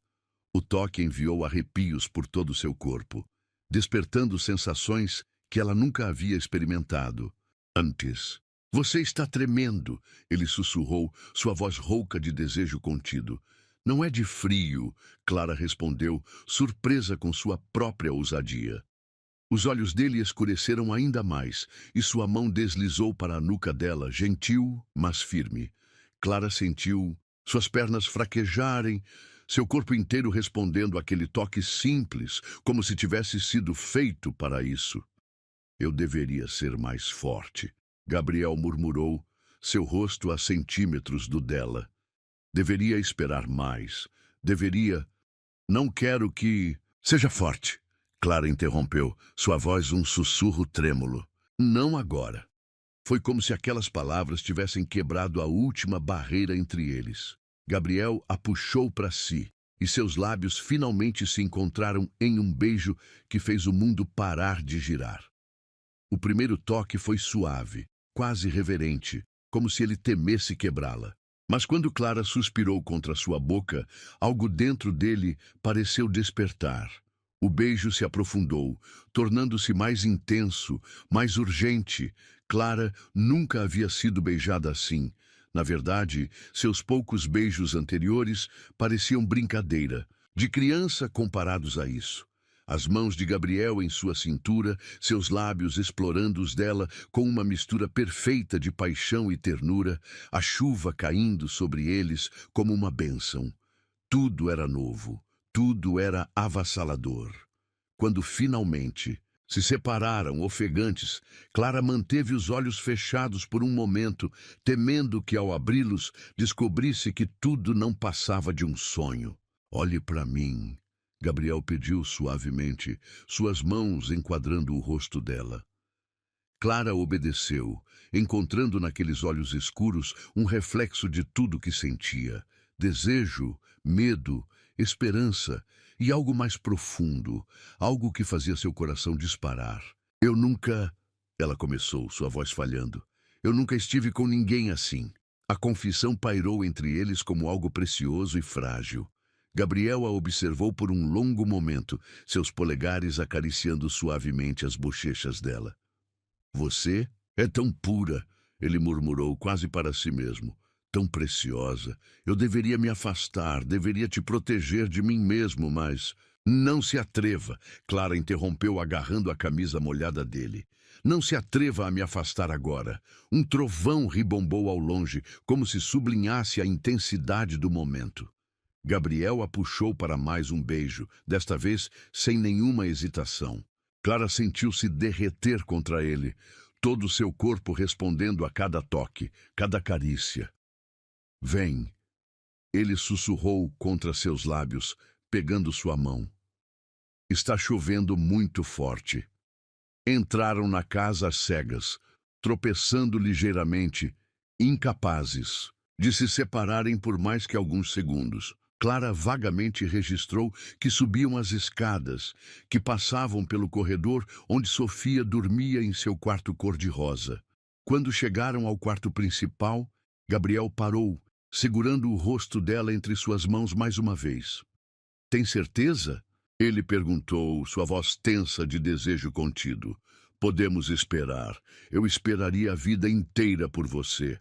O toque enviou arrepios por todo o seu corpo, despertando sensações que ela nunca havia experimentado antes. Você está tremendo, ele sussurrou, sua voz rouca de desejo contido. Não é de frio, Clara respondeu, surpresa com sua própria ousadia. Os olhos dele escureceram ainda mais, e sua mão deslizou para a nuca dela, gentil, mas firme. Clara sentiu suas pernas fraquejarem, seu corpo inteiro respondendo àquele toque simples, como se tivesse sido feito para isso. Eu deveria ser mais forte, Gabriel murmurou, seu rosto a centímetros do dela. Deveria esperar mais. Deveria... Não quero que... Seja forte, Clara interrompeu, sua voz um sussurro trêmulo. Não agora. Foi como se aquelas palavras tivessem quebrado a última barreira entre eles. Gabriel a puxou para si, e seus lábios finalmente se encontraram em um beijo que fez o mundo parar de girar. O primeiro toque foi suave, quase reverente, como se ele temesse quebrá-la. Mas quando Clara suspirou contra sua boca, algo dentro dele pareceu despertar. O beijo se aprofundou, tornando-se mais intenso, mais urgente. Clara nunca havia sido beijada assim. Na verdade, seus poucos beijos anteriores pareciam brincadeira, de criança comparados a isso. As mãos de Gabriel em sua cintura, seus lábios explorando os dela com uma mistura perfeita de paixão e ternura, a chuva caindo sobre eles como uma bênção. Tudo era novo, tudo era avassalador. Quando finalmente se separaram, ofegantes, Clara manteve os olhos fechados por um momento, temendo que ao abri-los descobrisse que tudo não passava de um sonho. Olhe para mim, Gabriel pediu suavemente, suas mãos enquadrando o rosto dela. Clara obedeceu, encontrando naqueles olhos escuros um reflexo de tudo que sentia. Desejo, medo, esperança e algo mais profundo, algo que fazia seu coração disparar. Eu nunca... Ela começou, sua voz falhando. Eu nunca estive com ninguém assim. A confissão pairou entre eles como algo precioso e frágil. Gabriel a observou por um longo momento, seus polegares acariciando suavemente as bochechas dela. Você é tão pura, ele murmurou quase para si mesmo. Tão preciosa. Eu deveria me afastar, deveria te proteger de mim mesmo, mas... Não se atreva, Clara interrompeu agarrando a camisa molhada dele. Não se atreva a me afastar agora. Um trovão ribombou ao longe, como se sublinhasse a intensidade do momento. Gabriel a puxou para mais um beijo, desta vez sem nenhuma hesitação. Clara sentiu-se derreter contra ele, todo o seu corpo respondendo a cada toque, cada carícia. Vem, ele sussurrou contra seus lábios, pegando sua mão. Está chovendo muito forte. Entraram na casa às cegas, tropeçando ligeiramente, incapazes de se separarem por mais que alguns segundos. Clara vagamente registrou que subiam as escadas, que passavam pelo corredor onde Sofia dormia em seu quarto cor-de-rosa. Quando chegaram ao quarto principal, Gabriel parou, segurando o rosto dela entre suas mãos mais uma vez. Tem certeza? Ele perguntou, sua voz tensa de desejo contido. Podemos esperar. Eu esperaria a vida inteira por você.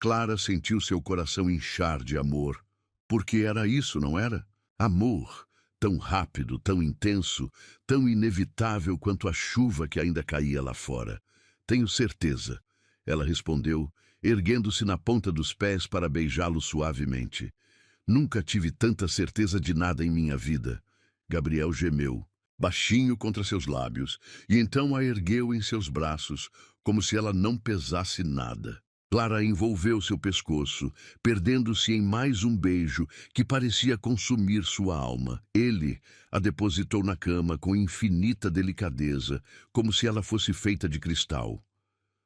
Clara sentiu seu coração inchar de amor. Porque era isso, não era? Amor, tão rápido, tão intenso, tão inevitável quanto a chuva que ainda caía lá fora. Tenho certeza, ela respondeu, erguendo-se na ponta dos pés para beijá-lo suavemente. Nunca tive tanta certeza de nada em minha vida. Gabriel gemeu, baixinho contra seus lábios, e então a ergueu em seus braços, como se ela não pesasse nada. Clara envolveu seu pescoço, perdendo-se em mais um beijo que parecia consumir sua alma. Ele a depositou na cama com infinita delicadeza, como se ela fosse feita de cristal.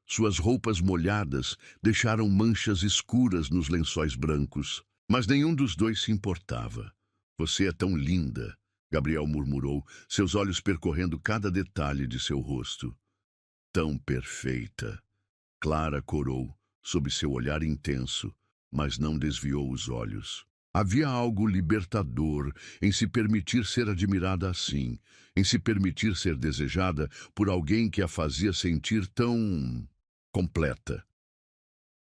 Suas roupas molhadas deixaram manchas escuras nos lençóis brancos, mas nenhum dos dois se importava. Você é tão linda, Gabriel murmurou, seus olhos percorrendo cada detalhe de seu rosto. Tão perfeita, Clara corou, sob seu olhar intenso. mas não desviou os olhos. Havia algo libertador em se permitir ser admirada assim, em se permitir ser desejada por alguém que a fazia sentir tão completa.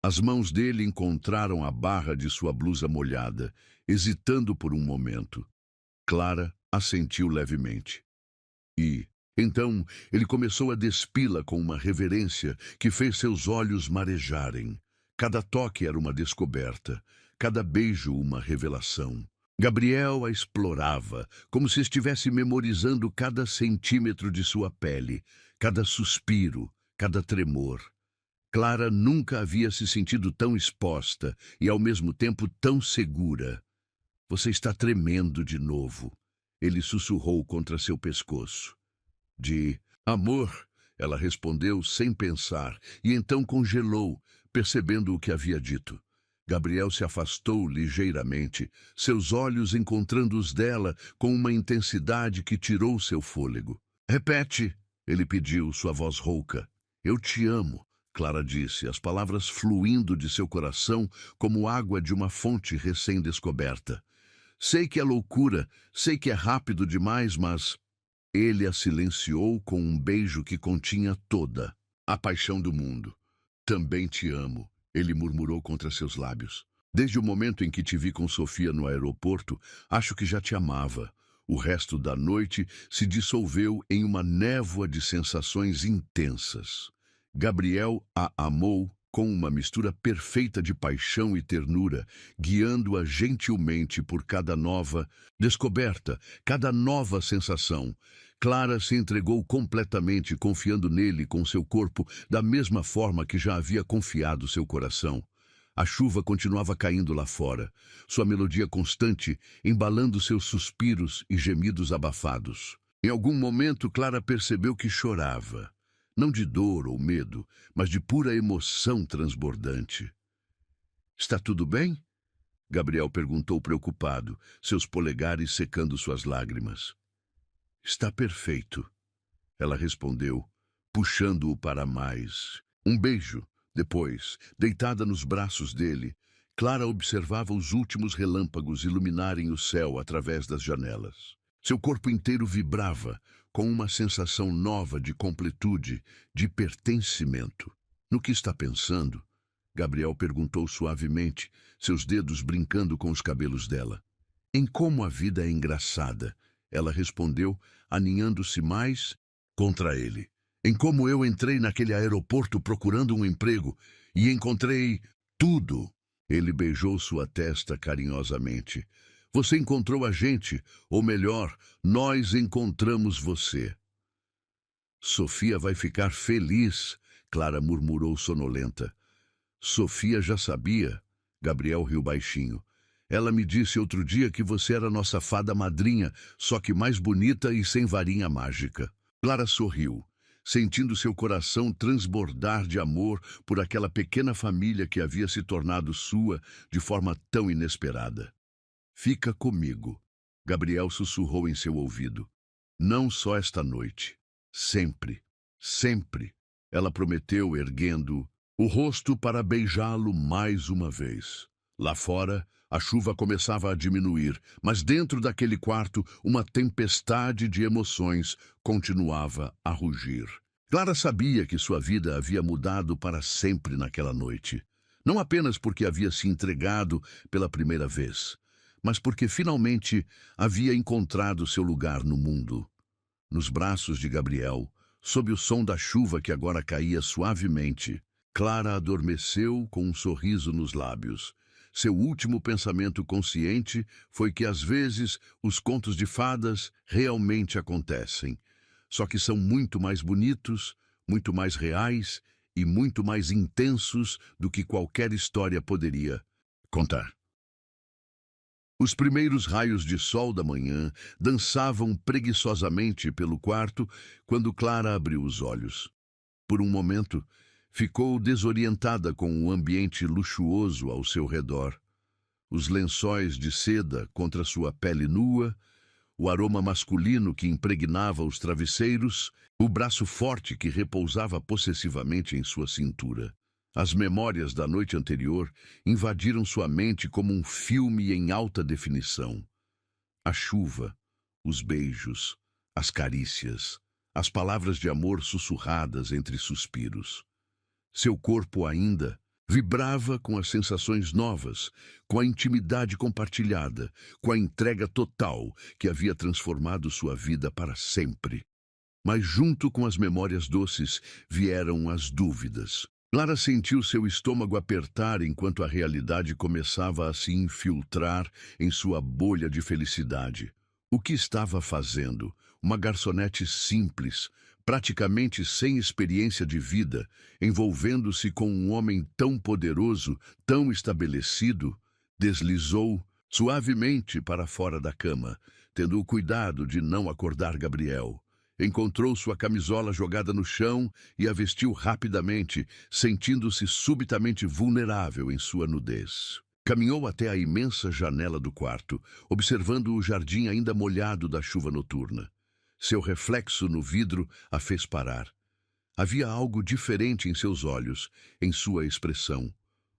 As mãos dele encontraram a barra de sua blusa molhada, hesitando por um momento. Clara assentiu levemente. E, então, ele começou a despi-la com uma reverência que fez seus olhos marejarem. Cada toque era uma descoberta, cada beijo uma revelação. Gabriel a explorava, como se estivesse memorizando cada centímetro de sua pele, cada suspiro, cada tremor. Clara nunca havia se sentido tão exposta e, ao mesmo tempo, tão segura. Você está tremendo de novo, ele sussurrou contra seu pescoço. De amor, ela respondeu sem pensar, e então congelou, percebendo o que havia dito. Gabriel se afastou ligeiramente, seus olhos encontrando os dela com uma intensidade que tirou seu fôlego. Repete, ele pediu, sua voz rouca. Eu te amo, Clara disse, as palavras fluindo de seu coração como água de uma fonte recém-descoberta. Sei que é loucura, sei que é rápido demais, mas... Ele a silenciou com um beijo que continha toda a paixão do mundo. Também te amo, ele murmurou contra seus lábios. Desde o momento em que te vi com Sofia no aeroporto, acho que já te amava. O resto da noite se dissolveu em uma névoa de sensações intensas. Gabriel a amou com uma mistura perfeita de paixão e ternura, guiando-a gentilmente por cada nova descoberta, cada nova sensação. Clara se entregou completamente, confiando nele com seu corpo, da mesma forma que já havia confiado seu coração. A chuva continuava caindo lá fora, sua melodia constante, embalando seus suspiros e gemidos abafados. Em algum momento, Clara percebeu que chorava. Não de dor ou medo, mas de pura emoção transbordante. Está tudo bem? Gabriel perguntou preocupado, seus polegares secando suas lágrimas. Está perfeito, ela respondeu, puxando-o para mais. Um beijo. Depois, deitada nos braços dele, Clara observava os últimos relâmpagos iluminarem o céu através das janelas. Seu corpo inteiro vibrava, com uma sensação nova de completude, de pertencimento. No que está pensando? Gabriel perguntou suavemente, seus dedos brincando com os cabelos dela. Em como a vida é engraçada, ela respondeu, aninhando-se mais contra ele. Em como eu entrei naquele aeroporto procurando um emprego e encontrei tudo. Ele beijou sua testa carinhosamente. Você encontrou a gente, ou melhor, nós encontramos você. Sofia vai ficar feliz, Clara murmurou sonolenta. Sofia já sabia, Gabriel riu baixinho. Ela me disse outro dia que você era nossa fada madrinha, só que mais bonita e sem varinha mágica. Clara sorriu, sentindo seu coração transbordar de amor por aquela pequena família que havia se tornado sua de forma tão inesperada. Fica comigo, Gabriel sussurrou em seu ouvido. Não só esta noite. Sempre, sempre, ela prometeu, erguendo o rosto para beijá-lo mais uma vez. Lá fora, a chuva começava a diminuir, mas dentro daquele quarto, uma tempestade de emoções continuava a rugir. Clara sabia que sua vida havia mudado para sempre naquela noite. Não apenas porque havia se entregado pela primeira vez, mas porque finalmente havia encontrado seu lugar no mundo. Nos braços de Gabriel, sob o som da chuva que agora caía suavemente, Clara adormeceu com um sorriso nos lábios. Seu último pensamento consciente foi que às vezes os contos de fadas realmente acontecem, só que são muito mais bonitos, muito mais reais e muito mais intensos do que qualquer história poderia contar. Os primeiros raios de sol da manhã dançavam preguiçosamente pelo quarto quando Clara abriu os olhos. Por um momento, ficou desorientada com o ambiente luxuoso ao seu redor. Os lençóis de seda contra sua pele nua, o aroma masculino que impregnava os travesseiros, o braço forte que repousava possessivamente em sua cintura. As memórias da noite anterior invadiram sua mente como um filme em alta definição. A chuva, os beijos, as carícias, as palavras de amor sussurradas entre suspiros. Seu corpo ainda vibrava com as sensações novas, com a intimidade compartilhada, com a entrega total que havia transformado sua vida para sempre. Mas junto com as memórias doces vieram as dúvidas. Clara sentiu seu estômago apertar enquanto a realidade começava a se infiltrar em sua bolha de felicidade. O que estava fazendo? Uma garçonete simples, praticamente sem experiência de vida, envolvendo-se com um homem tão poderoso, tão estabelecido, deslizou suavemente para fora da cama, tendo o cuidado de não acordar Gabriel. Encontrou sua camisola jogada no chão e a vestiu rapidamente, sentindo-se subitamente vulnerável em sua nudez. Caminhou até a imensa janela do quarto, observando o jardim ainda molhado da chuva noturna. Seu reflexo no vidro a fez parar. Havia algo diferente em seus olhos, em sua expressão.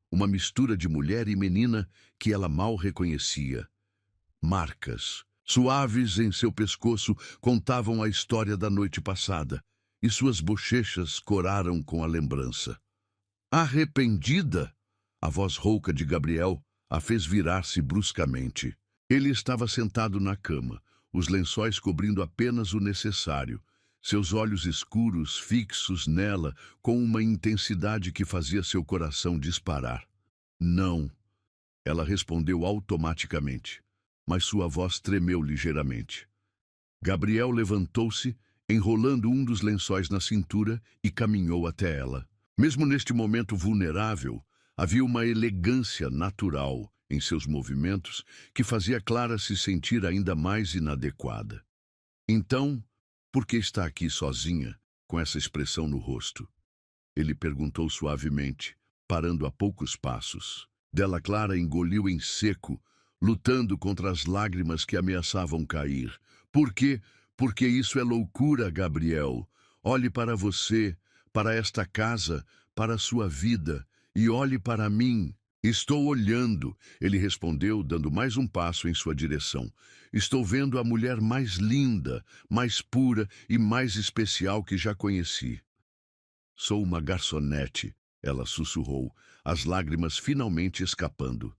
Uma mistura de mulher e menina que ela mal reconhecia. Marcas suaves em seu pescoço contavam a história da noite passada, e suas bochechas coraram com a lembrança. Arrependida, a voz rouca de Gabriel a fez virar-se bruscamente. Ele estava sentado na cama, os lençóis cobrindo apenas o necessário, seus olhos escuros fixos nela com uma intensidade que fazia seu coração disparar. Não, ela respondeu automaticamente, mas sua voz tremeu ligeiramente. Gabriel levantou-se, enrolando um dos lençóis na cintura e caminhou até ela. Mesmo neste momento vulnerável, havia uma elegância natural em seus movimentos que fazia Clara se sentir ainda mais inadequada. Então, por que está aqui sozinha, com essa expressão no rosto? Ele perguntou suavemente, parando a poucos passos. Dela Clara engoliu em seco, lutando contra as lágrimas que ameaçavam cair. Por quê? Porque isso é loucura, Gabriel. Olhe para você, para esta casa, para a sua vida, e olhe para mim. Estou olhando, ele respondeu, dando mais um passo em sua direção. Estou vendo a mulher mais linda, mais pura e mais especial que já conheci. Sou uma garçonete, ela sussurrou, as lágrimas finalmente escapando.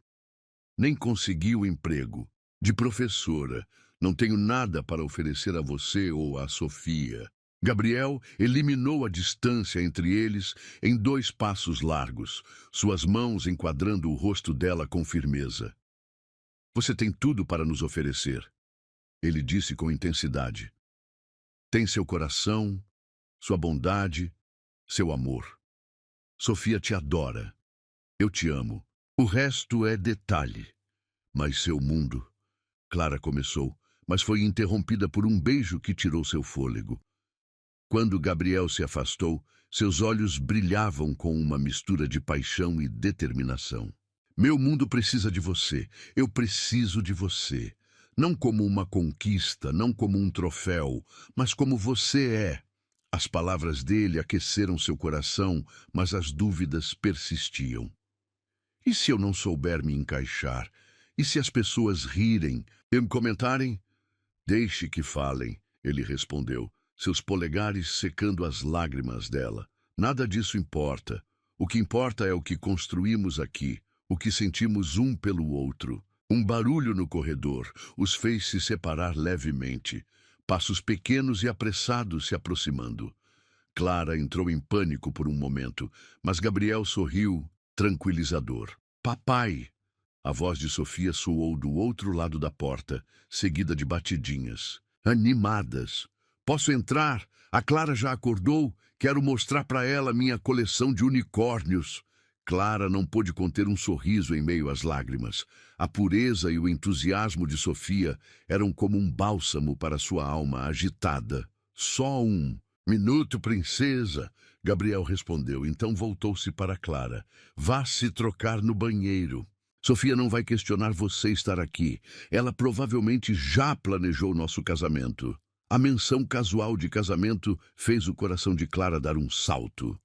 Nem consegui o emprego. De professora. Não tenho nada para oferecer a você ou a Sofia. Gabriel eliminou a distância entre eles em 2 passos largos, suas mãos enquadrando o rosto dela com firmeza. Você tem tudo para nos oferecer, ele disse com intensidade. Tem seu coração, sua bondade, seu amor. Sofia te adora. Eu te amo. O resto é detalhe. Mas seu mundo... Clara começou, mas foi interrompida por um beijo que tirou seu fôlego. Quando Gabriel se afastou, seus olhos brilhavam com uma mistura de paixão e determinação. Meu mundo precisa de você. Eu preciso de você. Não como uma conquista, não como um troféu, mas como você é. As palavras dele aqueceram seu coração, mas as dúvidas persistiam. E se eu não souber me encaixar? E se as pessoas rirem e me comentarem? Deixe que falem, ele respondeu, seus polegares secando as lágrimas dela. Nada disso importa. O que importa é o que construímos aqui, o que sentimos um pelo outro. Um barulho no corredor os fez se separar levemente, passos pequenos e apressados se aproximando. Clara entrou em pânico por um momento, mas Gabriel sorriu, tranquilizador. Papai! A voz de Sofia soou do outro lado da porta, seguida de batidinhas. Animadas. Posso entrar? A Clara já acordou? Quero mostrar para ela minha coleção de unicórnios. Clara não pôde conter um sorriso em meio às lágrimas. A pureza e o entusiasmo de Sofia eram como um bálsamo para sua alma agitada. Só um. Minuto, princesa, Gabriel respondeu, então voltou-se para Clara. Vá se trocar no banheiro. Sofia não vai questionar você estar aqui. Ela provavelmente já planejou nosso casamento. A menção casual de casamento fez o coração de Clara dar um salto.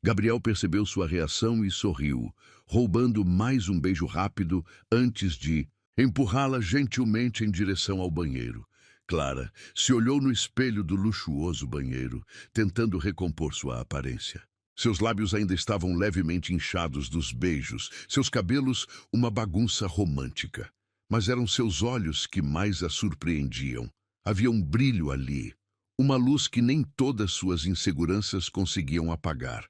Gabriel percebeu sua reação e sorriu, roubando mais um beijo rápido antes de empurrá-la gentilmente em direção ao banheiro. Clara se olhou no espelho do luxuoso banheiro, tentando recompor sua aparência. Seus lábios ainda estavam levemente inchados dos beijos, seus cabelos uma bagunça romântica. Mas eram seus olhos que mais a surpreendiam. Havia um brilho ali, uma luz que nem todas suas inseguranças conseguiam apagar.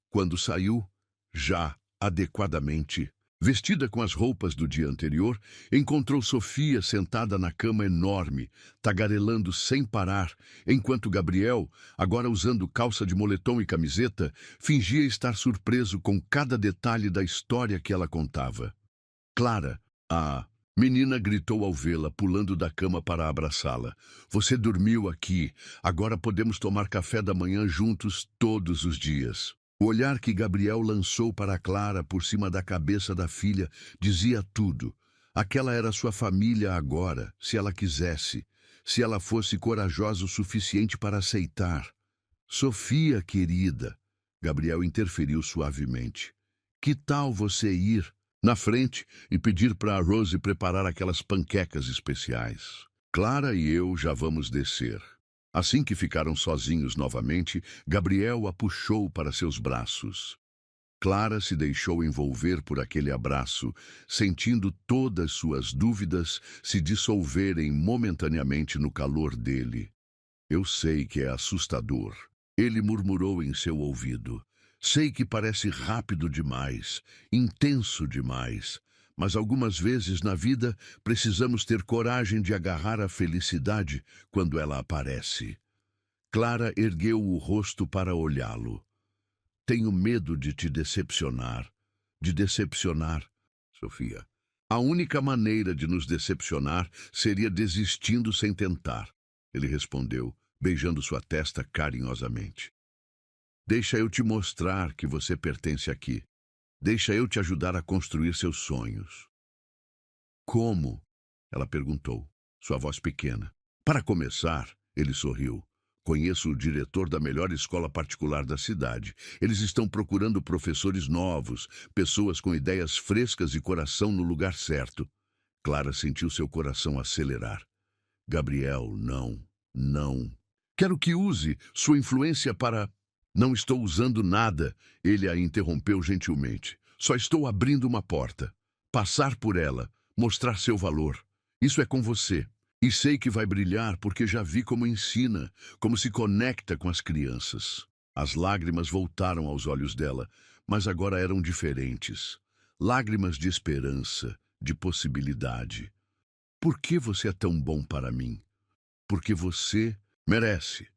Quando saiu, já adequadamente, vestida com as roupas do dia anterior, encontrou Sofia sentada na cama enorme, tagarelando sem parar, enquanto Gabriel, agora usando calça de moletom e camiseta, fingia estar surpreso com cada detalhe da história que ela contava. Clara, a menina gritou ao vê-la, pulando da cama para abraçá-la. Você dormiu aqui, agora podemos tomar café da manhã juntos todos os dias. O olhar que Gabriel lançou para Clara por cima da cabeça da filha dizia tudo. Aquela era sua família agora, se ela quisesse, se ela fosse corajosa o suficiente para aceitar. Sofia, querida, Gabriel interferiu suavemente. Que tal você ir na frente e pedir para a Rose preparar aquelas panquecas especiais? Clara e eu já vamos descer. Assim que ficaram sozinhos novamente, Gabriel a puxou para seus braços. Clara se deixou envolver por aquele abraço, sentindo todas suas dúvidas se dissolverem momentaneamente no calor dele. Eu sei que é assustador, ele murmurou em seu ouvido. Sei que parece rápido demais, intenso demais, mas algumas vezes na vida precisamos ter coragem de agarrar a felicidade quando ela aparece. Clara ergueu o rosto para olhá-lo. Tenho medo de te decepcionar. De decepcionar, Sofia. A única maneira de nos decepcionar seria desistindo sem tentar, ele respondeu, beijando sua testa carinhosamente. Deixa eu te mostrar que você pertence aqui. Deixa eu te ajudar a construir seus sonhos. Como? Ela perguntou, sua voz pequena. Para começar, ele sorriu. Conheço o diretor da melhor escola particular da cidade. Eles estão procurando professores novos, pessoas com ideias frescas e coração no lugar certo. Clara sentiu seu coração acelerar. Gabriel, não, não. Quero que use sua influência para... Não estou usando nada, ele a interrompeu gentilmente. Só estou abrindo uma porta. Passar por ela, mostrar seu valor. Isso é com você. E sei que vai brilhar porque já vi como ensina, como se conecta com as crianças. As lágrimas voltaram aos olhos dela, mas agora eram diferentes. Lágrimas de esperança, de possibilidade. Por que você é tão bom para mim? Porque você merece.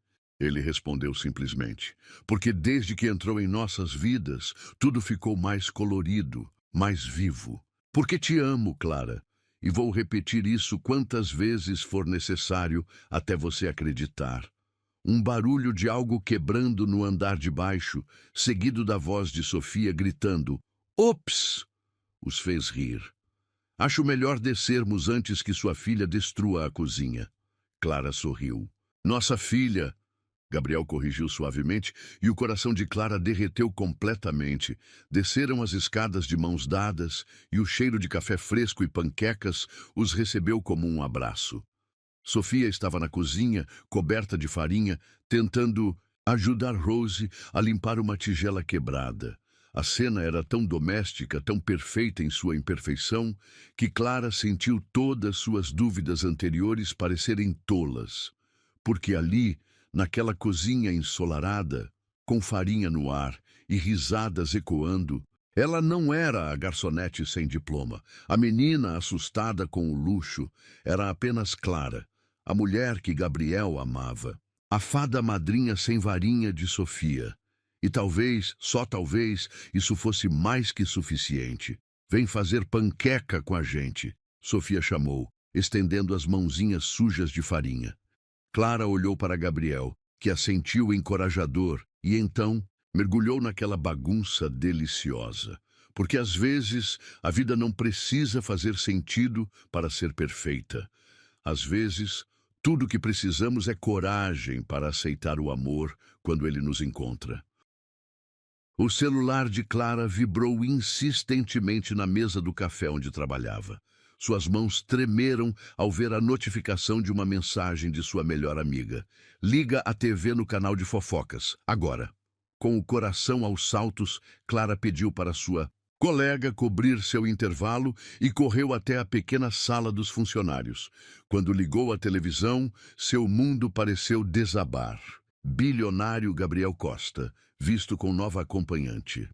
Ele respondeu simplesmente. Porque desde que entrou em nossas vidas, tudo ficou mais colorido, mais vivo. Porque te amo, Clara. E vou repetir isso quantas vezes for necessário até você acreditar. Um barulho de algo quebrando no andar de baixo, seguido da voz de Sofia gritando, "Ops!" os fez rir. Acho melhor descermos antes que sua filha destrua a cozinha. Clara sorriu. Nossa filha... Gabriel corrigiu suavemente e o coração de Clara derreteu completamente. Desceram as escadas de mãos dadas e o cheiro de café fresco e panquecas os recebeu como um abraço. Sofia estava na cozinha, coberta de farinha, tentando ajudar Rose a limpar uma tigela quebrada. A cena era tão doméstica, tão perfeita em sua imperfeição, que Clara sentiu todas suas dúvidas anteriores parecerem tolas. Porque ali... Naquela cozinha ensolarada, com farinha no ar e risadas ecoando, ela não era a garçonete sem diploma. A menina assustada com o luxo era apenas Clara, a mulher que Gabriel amava. A fada madrinha sem varinha de Sofia. E talvez, só talvez, isso fosse mais que suficiente. Vem fazer panqueca com a gente, Sofia chamou, estendendo as mãozinhas sujas de farinha. Clara olhou para Gabriel, que a sentiu encorajador, e então mergulhou naquela bagunça deliciosa. Porque às vezes a vida não precisa fazer sentido para ser perfeita. Às vezes, tudo o que precisamos é coragem para aceitar o amor quando ele nos encontra. O celular de Clara vibrou insistentemente na mesa do café onde trabalhava. Suas mãos tremeram ao ver a notificação de uma mensagem de sua melhor amiga. Liga a TV no canal de fofocas, agora. Com o coração aos saltos, Clara pediu para sua colega cobrir seu intervalo e correu até a pequena sala dos funcionários. Quando ligou a televisão, seu mundo pareceu desabar. Bilionário Gabriel Costa, visto com nova acompanhante.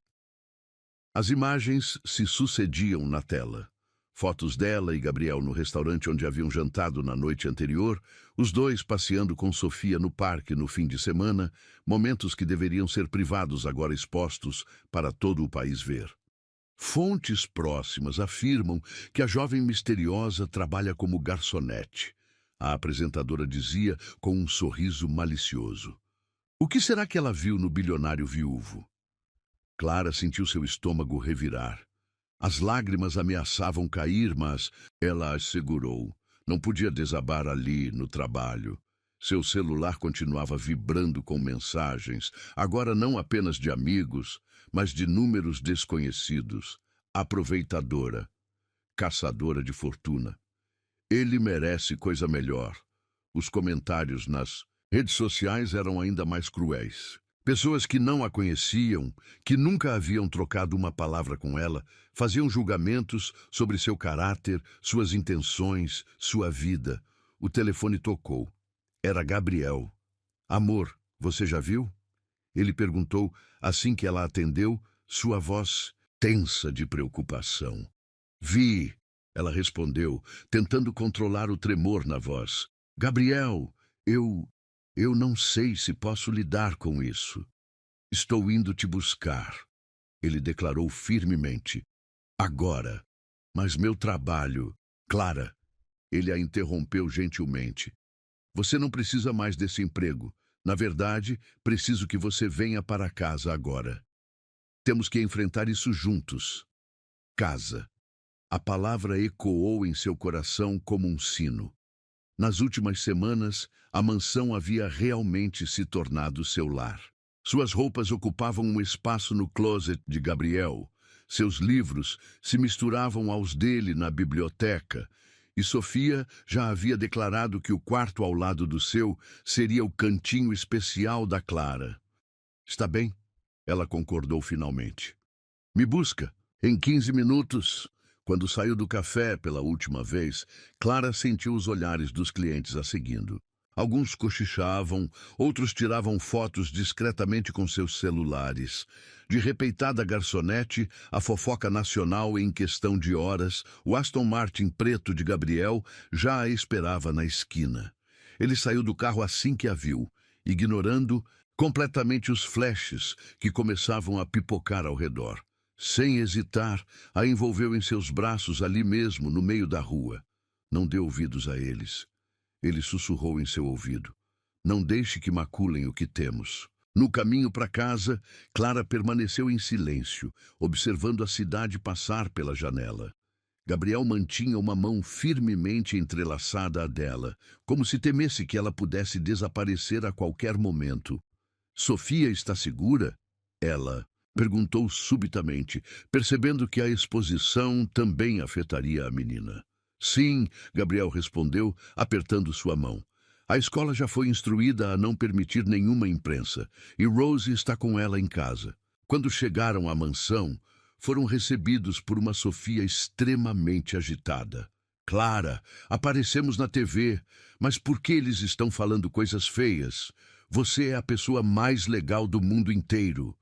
As imagens se sucediam na tela. Fotos dela e Gabriel no restaurante onde haviam jantado na noite anterior, os dois passeando com Sofia no parque no fim de semana, momentos que deveriam ser privados agora expostos para todo o país ver. Fontes próximas afirmam que a jovem misteriosa trabalha como garçonete. A apresentadora dizia com um sorriso malicioso. O que será que ela viu no bilionário viúvo? Clara sentiu seu estômago revirar. As lágrimas ameaçavam cair, mas ela as segurou. Não podia desabar ali, no trabalho. Seu celular continuava vibrando com mensagens, agora não apenas de amigos, mas de números desconhecidos. Aproveitadora, caçadora de fortuna. Ele merece coisa melhor. Os comentários nas redes sociais eram ainda mais cruéis. Pessoas que não a conheciam, que nunca haviam trocado uma palavra com ela, faziam julgamentos sobre seu caráter, suas intenções, sua vida. O telefone tocou. Era Gabriel. Amor, você já viu? Ele perguntou assim que ela atendeu, sua voz tensa de preocupação. Vi, ela respondeu, tentando controlar o tremor na voz. Gabriel, eu não sei se posso lidar com isso. Estou indo te buscar, ele declarou firmemente. Agora. Mas meu trabalho... Clara, ele a interrompeu gentilmente. Você não precisa mais desse emprego. Na verdade, preciso que você venha para casa agora. Temos que enfrentar isso juntos. Casa. A palavra ecoou em seu coração como um sino. Nas últimas semanas, a mansão havia realmente se tornado seu lar. Suas roupas ocupavam um espaço no closet de Gabriel. Seus livros se misturavam aos dele na biblioteca. E Sofia já havia declarado que o quarto ao lado do seu seria o cantinho especial da Clara. Está bem? Ela concordou finalmente. Me busca. Em 15 minutos... Quando saiu do café pela última vez, Clara sentiu os olhares dos clientes a seguindo. Alguns cochichavam, outros tiravam fotos discretamente com seus celulares. De repeitada garçonete, a fofoca nacional em questão de horas, o Aston Martin preto de Gabriel já a esperava na esquina. Ele saiu do carro assim que a viu, ignorando completamente os flashes que começavam a pipocar ao redor. Sem hesitar, a envolveu em seus braços ali mesmo, no meio da rua. Não dê ouvidos a eles. Ele sussurrou em seu ouvido. Não deixe que maculem o que temos. No caminho para casa, Clara permaneceu em silêncio, observando a cidade passar pela janela. Gabriel mantinha uma mão firmemente entrelaçada à dela, como se temesse que ela pudesse desaparecer a qualquer momento. Sofia está segura? Ela perguntou subitamente, percebendo que a exposição também afetaria a menina. Sim, Gabriel respondeu, apertando sua mão. A escola já foi instruída a não permitir nenhuma imprensa, e Rose está com ela em casa. Quando chegaram à mansão, foram recebidos por uma Sofia extremamente agitada. Clara, aparecemos na TV, mas por que eles estão falando coisas feias? Você é a pessoa mais legal do mundo inteiro.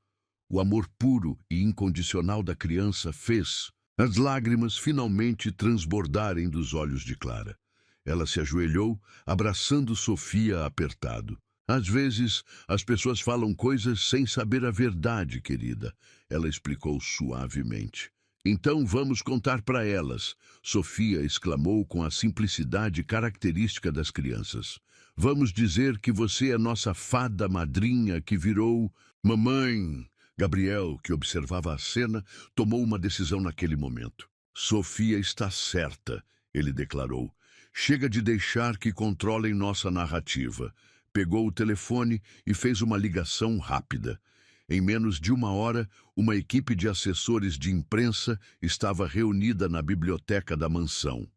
O amor puro e incondicional da criança fez as lágrimas finalmente transbordarem dos olhos de Clara. Ela se ajoelhou, abraçando Sofia apertado. Às vezes, as pessoas falam coisas sem saber a verdade, querida, ela explicou suavemente. Então vamos contar para elas, Sofia exclamou com a simplicidade característica das crianças. Vamos dizer que você é nossa fada madrinha que virou mamãe. Gabriel, que observava a cena, tomou uma decisão naquele momento. Sofia está certa, ele declarou. Chega de deixar que controlem nossa narrativa. Pegou o telefone e fez uma ligação rápida. Em menos de uma hora, uma equipe de assessores de imprensa estava reunida na biblioteca da mansão.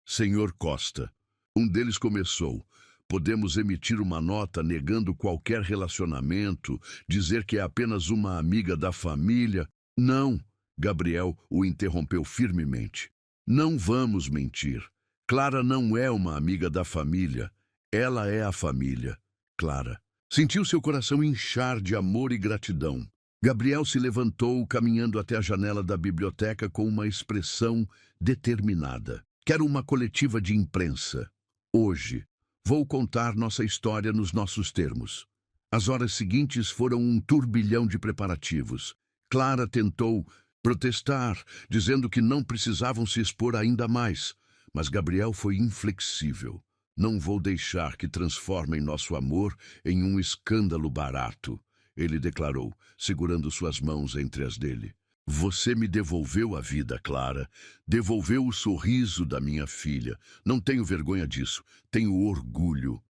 Senhor Costa. Um deles começou. Podemos emitir uma nota negando qualquer relacionamento, dizer que é apenas uma amiga da família. Não, Gabriel o interrompeu firmemente. Não vamos mentir. Clara não é uma amiga da família. Ela é a família. Clara. Sentiu seu coração inchar de amor e gratidão. Gabriel se levantou, caminhando até a janela da biblioteca com uma expressão determinada. Quero uma coletiva de imprensa. Hoje, vou contar nossa história nos nossos termos. As horas seguintes foram um turbilhão de preparativos. Clara tentou protestar, dizendo que não precisavam se expor ainda mais, mas Gabriel foi inflexível. Não vou deixar que transformem nosso amor em um escândalo barato, ele declarou, segurando suas mãos entre as dele. Você me devolveu a vida, Clara. Devolveu o sorriso da minha filha. Não tenho vergonha disso. Tenho orgulho.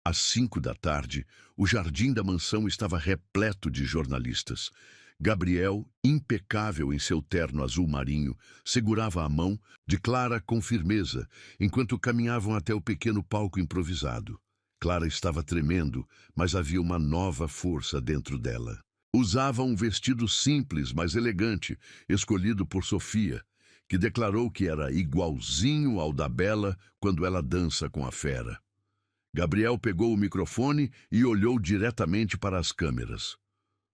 Às 5 da tarde, o jardim da mansão estava repleto de jornalistas. Gabriel, impecável em seu terno azul marinho, segurava a mão de Clara com firmeza, enquanto caminhavam até o pequeno palco improvisado. Clara estava tremendo, mas havia uma nova força dentro dela. Usava um vestido simples, mas elegante, escolhido por Sofia, que declarou que era igualzinho ao da Bela quando ela dança com a fera. Gabriel pegou o microfone e olhou diretamente para as câmeras.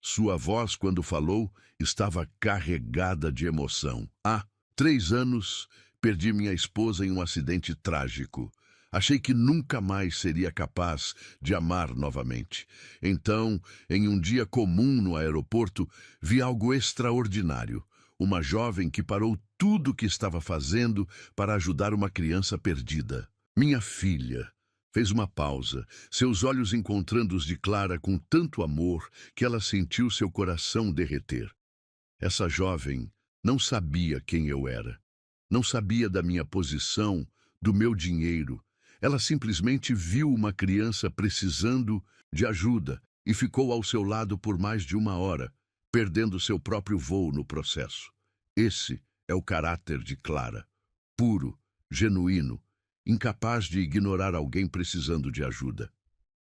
Sua voz, quando falou, estava carregada de emoção. Há 3 anos, perdi minha esposa em um acidente trágico. Achei que nunca mais seria capaz de amar novamente. Então, em um dia comum no aeroporto, vi algo extraordinário. Uma jovem que parou tudo o que estava fazendo para ajudar uma criança perdida. Minha filha. Fez uma pausa, seus olhos encontrando os de Clara com tanto amor que ela sentiu seu coração derreter. Essa jovem não sabia quem eu era. Não sabia da minha posição, do meu dinheiro. Ela simplesmente viu uma criança precisando de ajuda e ficou ao seu lado por mais de 1 hora, perdendo seu próprio voo no processo. Esse é o caráter de Clara. Puro, genuíno, incapaz de ignorar alguém precisando de ajuda.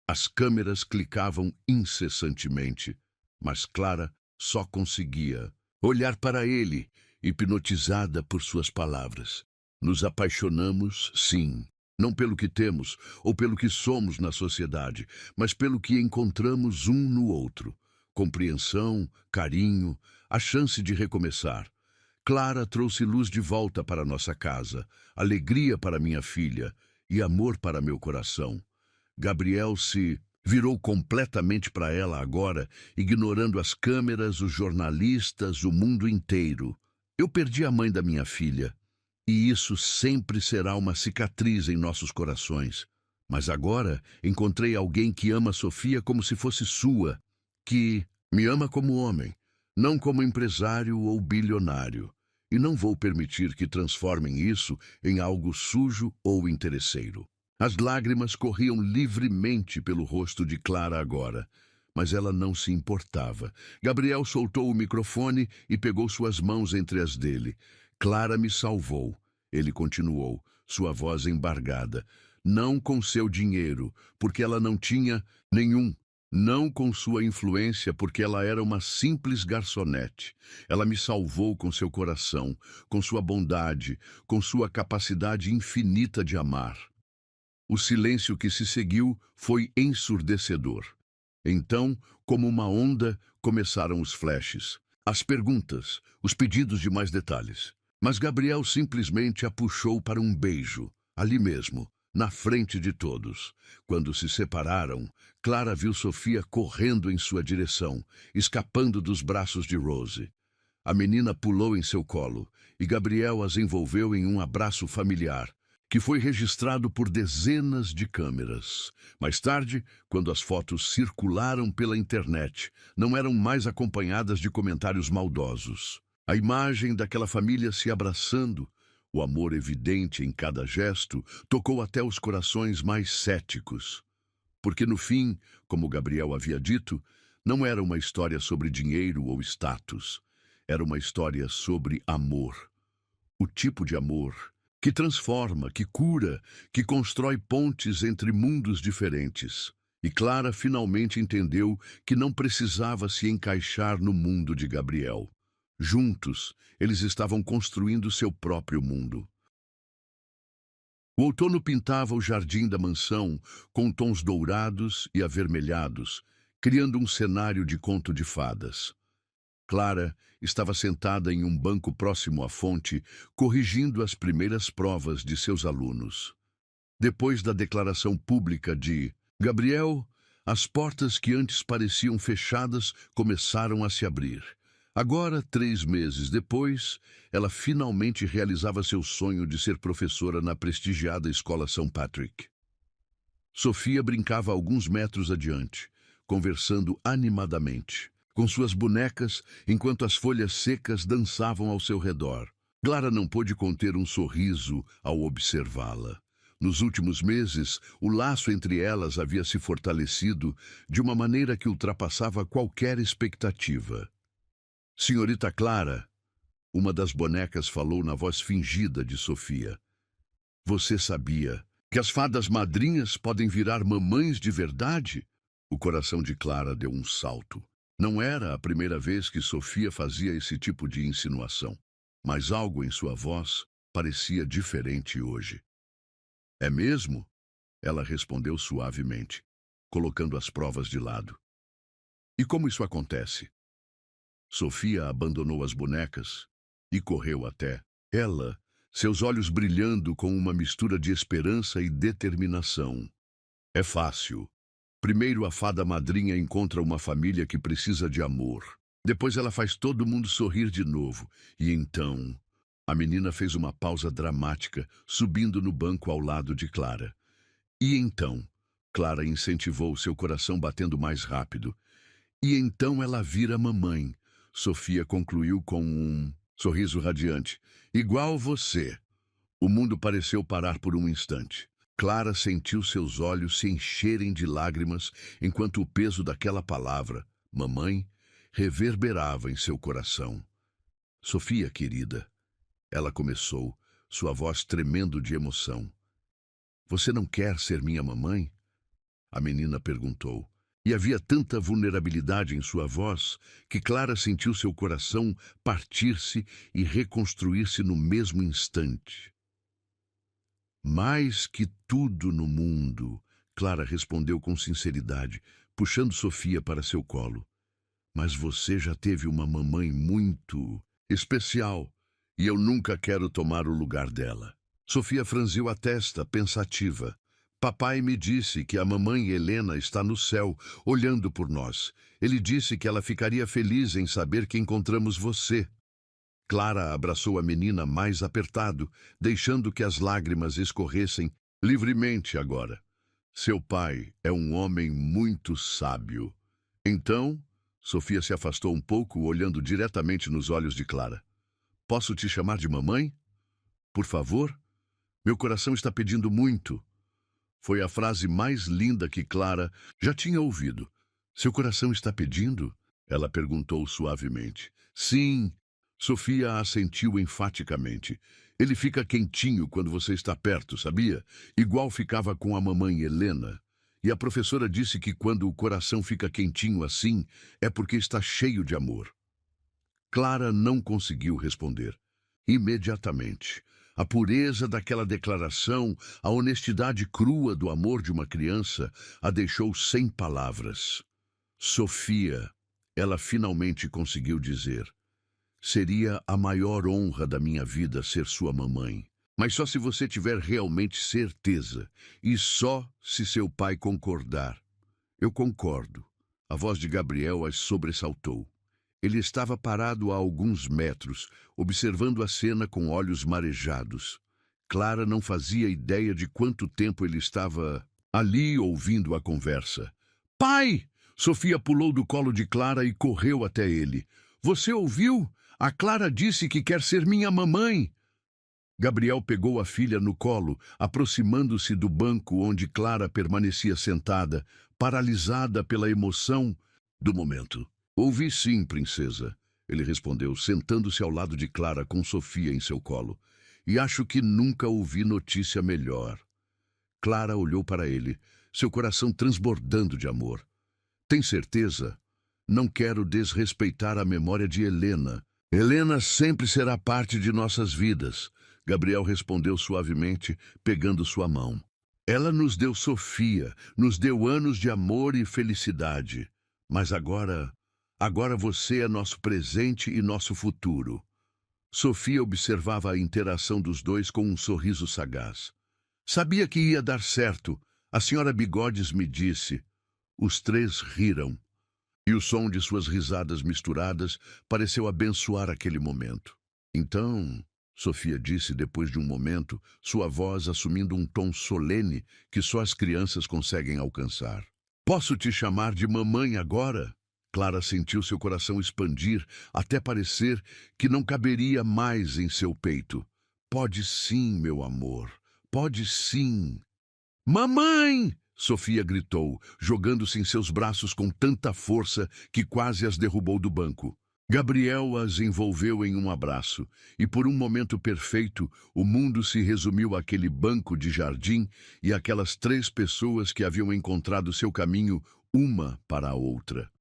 As câmeras clicavam incessantemente, mas Clara só conseguia olhar para ele, hipnotizada por suas palavras. Nos apaixonamos, sim, não pelo que temos ou pelo que somos na sociedade, mas pelo que encontramos um no outro. Compreensão, carinho, a chance de recomeçar. Clara trouxe luz de volta para nossa casa, alegria para minha filha e amor para meu coração. Gabriel se virou completamente para ela agora, ignorando as câmeras, os jornalistas, o mundo inteiro. Eu perdi a mãe da minha filha, e isso sempre será uma cicatriz em nossos corações. Mas agora encontrei alguém que ama Sofia como se fosse sua, que me ama como homem, não como empresário ou bilionário. E não vou permitir que transformem isso em algo sujo ou interesseiro. As lágrimas corriam livremente pelo rosto de Clara agora, mas ela não se importava. Gabriel soltou o microfone e pegou suas mãos entre as dele. Clara me salvou, ele continuou, sua voz embargada. Não com seu dinheiro, porque ela não tinha nenhum. Não com sua influência, porque ela era uma simples garçonete. Ela me salvou com seu coração, com sua bondade, com sua capacidade infinita de amar. O silêncio que se seguiu foi ensurdecedor. Então, como uma onda, começaram os flashes, as perguntas, os pedidos de mais detalhes. Mas Gabriel simplesmente a puxou para um beijo, ali mesmo, na frente de todos. Quando se separaram, Clara viu Sofia correndo em sua direção, escapando dos braços de Rose. A menina pulou em seu colo e Gabriel as envolveu em um abraço familiar, que foi registrado por dezenas de câmeras. Mais tarde, quando as fotos circularam pela internet, não eram mais acompanhadas de comentários maldosos. A imagem daquela família se abraçando, o amor evidente em cada gesto, tocou até os corações mais céticos. Porque no fim, como Gabriel havia dito, Não era uma história sobre dinheiro ou status. Era uma história sobre amor. O tipo de amor que transforma, que cura, que constrói pontes entre mundos diferentes. E Clara finalmente entendeu que não precisava se encaixar no mundo de Gabriel. Juntos, eles estavam construindo seu próprio mundo. O outono pintava o jardim da mansão com tons dourados e avermelhados, criando um cenário de conto de fadas. Clara estava sentada em um banco próximo à fonte, corrigindo as primeiras provas de seus alunos. Depois da declaração pública de Gabriel, as portas que antes pareciam fechadas começaram a se abrir. Agora, 3 meses depois, ela finalmente realizava seu sonho de ser professora na prestigiada Escola São Patrick. Sofia brincava a alguns metros adiante, conversando animadamente com suas bonecas, enquanto as folhas secas dançavam ao seu redor. Clara não pôde conter um sorriso ao observá-la. Nos últimos meses, o laço entre elas havia se fortalecido de uma maneira que ultrapassava qualquer expectativa. Senhorita Clara, uma das bonecas falou na voz fingida de Sofia. Você sabia que as fadas madrinhas podem virar mamães de verdade? O coração de Clara deu um salto. Não era a primeira vez que Sofia fazia esse tipo de insinuação, mas algo em sua voz parecia diferente hoje. É mesmo? Ela respondeu suavemente, colocando as provas de lado. E como isso acontece? Sofia abandonou as bonecas e correu até ela, seus olhos brilhando com uma mistura de esperança e determinação. É fácil. Primeiro, a fada madrinha encontra uma família que precisa de amor. Depois ela faz todo mundo sorrir de novo. E então, a menina fez uma pausa dramática, subindo no banco ao lado de Clara. E então, Clara incentivou seu coração batendo mais rápido. E então ela vira mamãe. Sofia concluiu com um sorriso radiante. Igual você. O mundo pareceu parar por um instante. Clara sentiu seus olhos se encherem de lágrimas enquanto o peso daquela palavra, mamãe, reverberava em seu coração. Sofia, querida, ela começou, sua voz tremendo de emoção. Você não quer ser minha mamãe? A menina perguntou. E havia tanta vulnerabilidade em sua voz que Clara sentiu seu coração partir-se e reconstruir-se no mesmo instante. Mais que tudo no mundo, Clara respondeu com sinceridade, puxando Sofia para seu colo. Mas você já teve uma mamãe muito especial, e eu nunca quero tomar o lugar dela. Sofia franziu a testa, pensativa. Papai me disse que a mamãe Helena está no céu, olhando por nós. Ele disse que ela ficaria feliz em saber que encontramos você. Clara abraçou a menina mais apertado, deixando que as lágrimas escorressem livremente agora. Seu pai é um homem muito sábio. Então, Sofia se afastou um pouco, olhando diretamente nos olhos de Clara. Posso te chamar de mamãe? Por favor? Meu coração está pedindo muito. Foi a frase mais linda que Clara já tinha ouvido. Seu coração está pedindo? Ela perguntou suavemente. Sim. Sofia assentiu enfaticamente. Ele fica quentinho quando você está perto, sabia? Igual ficava com a mamãe Helena. E a professora disse que quando o coração fica quentinho assim, é porque está cheio de amor. Clara não conseguiu responder. Imediatamente, a pureza daquela declaração, a honestidade crua do amor de uma criança, a deixou sem palavras. Sofia, ela finalmente conseguiu dizer. Seria a maior honra da minha vida ser sua mamãe. Mas só se você tiver realmente certeza. E só se seu pai concordar. Eu concordo. A voz de Gabriel as sobressaltou. Ele estava parado a alguns metros, observando a cena com olhos marejados. Clara não fazia ideia de quanto tempo ele estava ali ouvindo a conversa. Pai! Sofia pulou do colo de Clara e correu até ele. Você ouviu? A Clara disse que quer ser minha mamãe. Gabriel pegou a filha no colo, aproximando-se do banco onde Clara permanecia sentada, paralisada pela emoção do momento. Ouvi sim, princesa, ele respondeu, sentando-se ao lado de Clara com Sofia em seu colo. E acho que nunca ouvi notícia melhor. Clara olhou para ele, seu coração transbordando de amor. Tem certeza? Não quero desrespeitar a memória de Helena. Helena sempre será parte de nossas vidas, Gabriel respondeu suavemente, pegando sua mão. Ela nos deu Sofia, nos deu anos de amor e felicidade. Mas agora você é nosso presente e nosso futuro. Sofia observava a interação dos dois com um sorriso sagaz. Sabia que ia dar certo. A senhora Bigodes me disse. Os três riram. E o som de suas risadas misturadas pareceu abençoar aquele momento. Então, Sofia disse depois de um momento, sua voz assumindo um tom solene que só as crianças conseguem alcançar. Posso te chamar de mamãe agora? Clara sentiu seu coração expandir até parecer que não caberia mais em seu peito. Pode sim, meu amor. Pode sim. Mamãe! Sofia gritou, jogando-se em seus braços com tanta força que quase as derrubou do banco. Gabriel as envolveu em um abraço, e por um momento perfeito, o mundo se resumiu àquele banco de jardim e àquelas três pessoas que haviam encontrado seu caminho uma para a outra.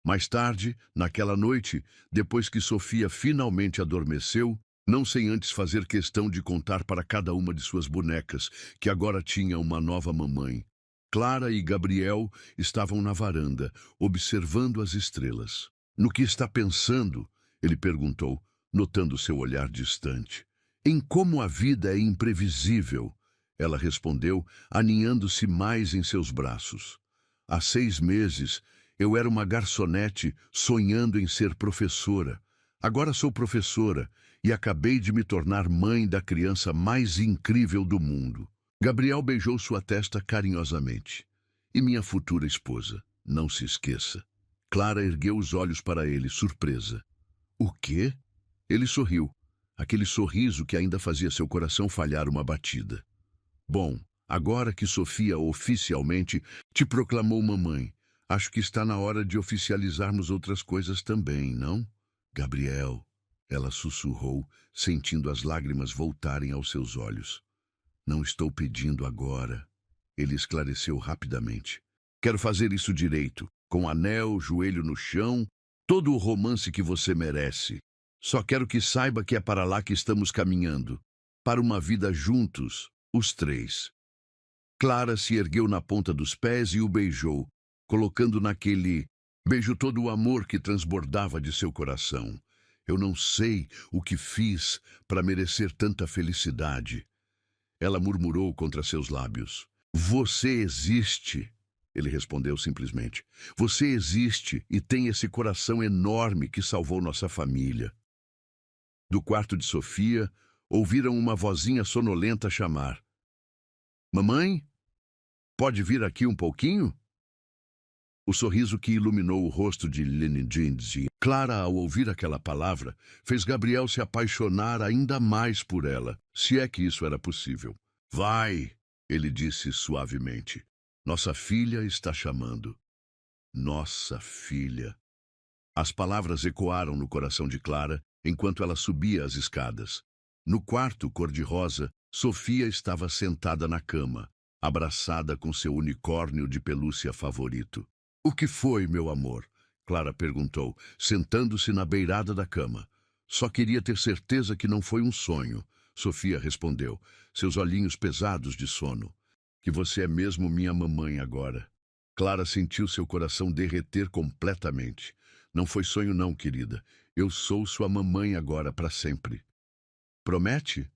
Mais tarde, naquela noite, depois que Sofia finalmente adormeceu, não sem antes fazer questão de contar para cada uma de suas bonecas que agora tinha uma nova mamãe. Clara e Gabriel estavam na varanda, observando as estrelas. No que está pensando? Ele perguntou, notando seu olhar distante. Em como a vida é imprevisível, ela respondeu, aninhando-se mais em seus braços. Há 6 meses, eu era uma garçonete sonhando em ser professora. Agora sou professora e acabei de me tornar mãe da criança mais incrível do mundo. Gabriel beijou sua testa carinhosamente. E minha futura esposa, não se esqueça. Clara ergueu os olhos para ele, surpresa. O quê? Ele sorriu, aquele sorriso que ainda fazia seu coração falhar uma batida. Bom, agora que Sofia oficialmente te proclamou mamãe, acho que está na hora de oficializarmos outras coisas também, não? Gabriel, ela sussurrou, sentindo as lágrimas voltarem aos seus olhos. Não estou pedindo agora. Ele esclareceu rapidamente. Quero fazer isso direito, com anel, joelho no chão, todo o romance que você merece. Só quero que saiba que é para lá que estamos caminhando, para uma vida juntos, os três. Clara se ergueu na ponta dos pés e o beijou, colocando naquele beijo todo o amor que transbordava de seu coração. Eu não sei o que fiz para merecer tanta felicidade. Ela murmurou contra seus lábios. Você existe, ele respondeu simplesmente. Você existe e tem esse coração enorme que salvou nossa família. Do quarto de Sofia, ouviram uma vozinha sonolenta chamar. Mamãe? Pode vir aqui um pouquinho? O sorriso que iluminou o rosto de Lily Jeans, Clara, ao ouvir aquela palavra, fez Gabriel se apaixonar ainda mais por ela, se é que isso era possível. Vai, ele disse suavemente. Nossa filha está chamando. Nossa filha. As palavras ecoaram no coração de Clara enquanto ela subia as escadas. No quarto cor-de-rosa, Sofia estava sentada na cama, abraçada com seu unicórnio de pelúcia favorito. O que foi, meu amor? Clara perguntou, sentando-se na beirada da cama. Só queria ter certeza que não foi um sonho. Sofia respondeu, seus olhinhos pesados de sono. Que você é mesmo minha mamãe agora. Clara sentiu seu coração derreter completamente. Não foi sonho não, querida. Eu sou sua mamãe agora para sempre. Promete?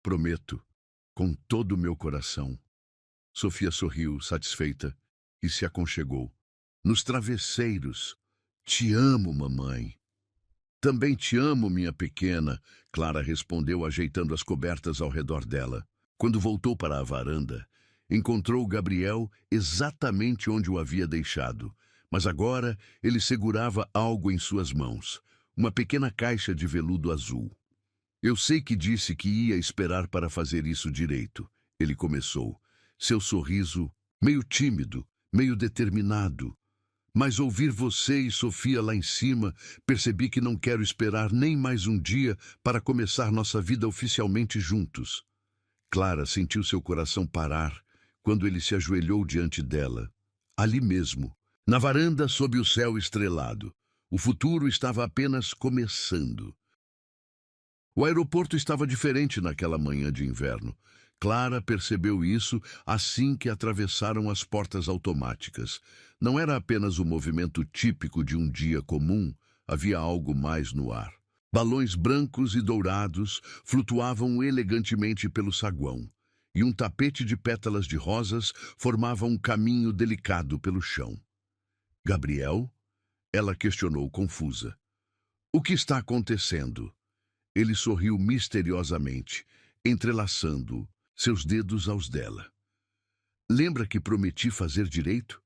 Prometo. Com todo o meu coração. Sofia sorriu, satisfeita, e se aconchegou. Nos travesseiros. Te amo, mamãe. Também te amo, minha pequena, Clara respondeu, ajeitando as cobertas ao redor dela. Quando voltou para a varanda, encontrou Gabriel exatamente onde o havia deixado, mas agora ele segurava algo em suas mãos, uma pequena caixa de veludo azul. Eu sei que disse que ia esperar para fazer isso direito, ele começou, seu sorriso meio tímido, meio determinado. Mas ouvir você e Sofia lá em cima, percebi que não quero esperar nem mais um dia para começar nossa vida oficialmente juntos. Clara sentiu seu coração parar quando ele se ajoelhou diante dela. Ali mesmo, na varanda sob o céu estrelado. O futuro estava apenas começando. O aeroporto estava diferente naquela manhã de inverno. Clara percebeu isso assim que atravessaram as portas automáticas. Não era apenas o movimento típico de um dia comum, havia algo mais no ar. Balões brancos e dourados flutuavam elegantemente pelo saguão, e um tapete de pétalas de rosas formava um caminho delicado pelo chão. Gabriel? Ela questionou confusa. O que está acontecendo? Ele sorriu misteriosamente, entrelaçando seus dedos aos dela. Lembra que prometi fazer direito?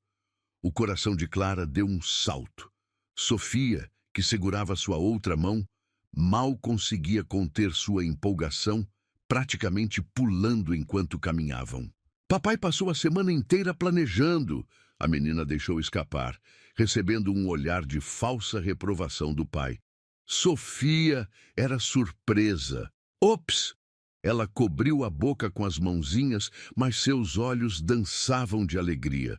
O coração de Clara deu um salto. Sofia, que segurava sua outra mão, mal conseguia conter sua empolgação, praticamente pulando enquanto caminhavam. Papai passou a semana inteira planejando, a menina deixou escapar, recebendo um olhar de falsa reprovação do pai. Sofia era surpresa. Ops! Ela cobriu a boca com as mãozinhas, mas seus olhos dançavam de alegria.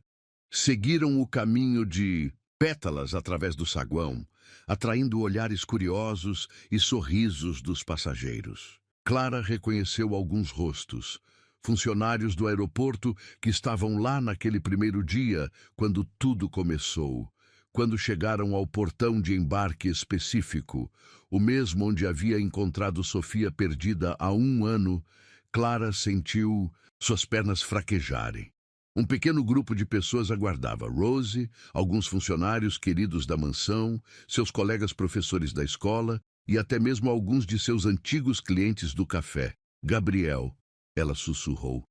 Seguiram o caminho de pétalas através do saguão, atraindo olhares curiosos e sorrisos dos passageiros. Clara reconheceu alguns rostos, funcionários do aeroporto que estavam lá naquele primeiro dia, quando tudo começou. Quando chegaram ao portão de embarque específico, o mesmo onde havia encontrado Sofia perdida há 1 ano, Clara sentiu suas pernas fraquejarem. Um pequeno grupo de pessoas aguardava. Rose, alguns funcionários queridos da mansão, seus colegas professores da escola e até mesmo alguns de seus antigos clientes do café. Gabriel, ela sussurrou,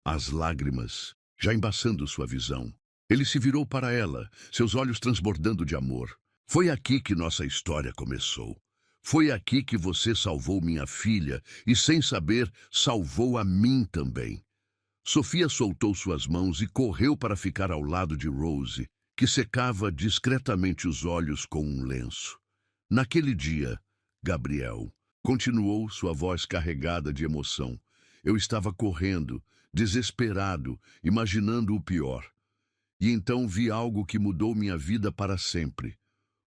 as lágrimas já embaçando sua visão. Ele se virou para ela, seus olhos transbordando de amor. Foi aqui que nossa história começou. Foi aqui que você salvou minha filha e, sem saber, salvou a mim também. Sofia soltou suas mãos e correu para ficar ao lado de Rose, que secava discretamente os olhos com um lenço. Naquele dia, Gabriel, continuou sua voz carregada de emoção. Eu estava correndo, desesperado, imaginando o pior. E então vi algo que mudou minha vida para sempre.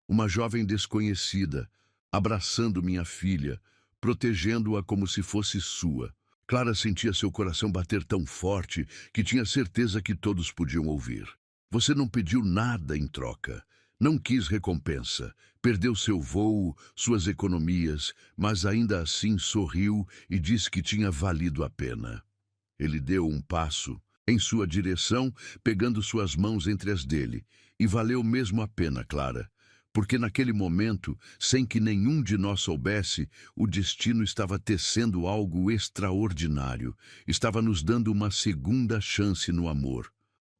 Uma jovem desconhecida, abraçando minha filha, protegendo-a como se fosse sua. Clara sentia seu coração bater tão forte que tinha certeza que todos podiam ouvir. Você não pediu nada em troca. Não quis recompensa. Perdeu seu voo, suas economias, mas ainda assim sorriu e disse que tinha valido a pena. Ele deu um passo em sua direção, pegando suas mãos entre as dele. E valeu mesmo a pena, Clara. Porque naquele momento, sem que nenhum de nós soubesse, o destino estava tecendo algo extraordinário. Estava nos dando uma segunda chance no amor.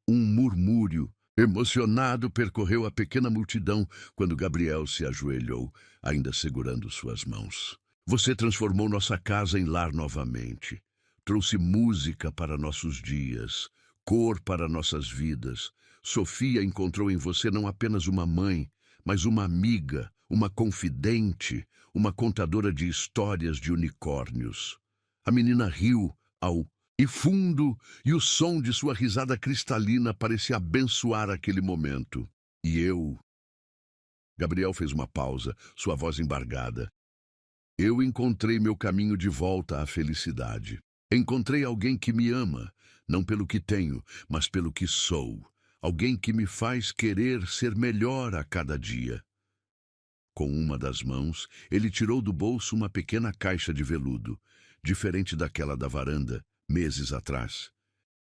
Um murmúrio emocionado percorreu a pequena multidão quando Gabriel se ajoelhou, ainda segurando suas mãos. Você transformou nossa casa em lar novamente. Trouxe música para nossos dias, cor para nossas vidas. Sofia encontrou em você não apenas uma mãe, mas uma amiga, uma confidente, uma contadora de histórias de unicórnios. A menina riu e fundo, e o som de sua risada cristalina parecia abençoar aquele momento. E eu... Gabriel fez uma pausa, sua voz embargada. Eu encontrei meu caminho de volta à felicidade. Encontrei alguém que me ama, não pelo que tenho, mas pelo que sou. Alguém que me faz querer ser melhor a cada dia. Com uma das mãos, ele tirou do bolso uma pequena caixa de veludo, diferente daquela da varanda, meses atrás.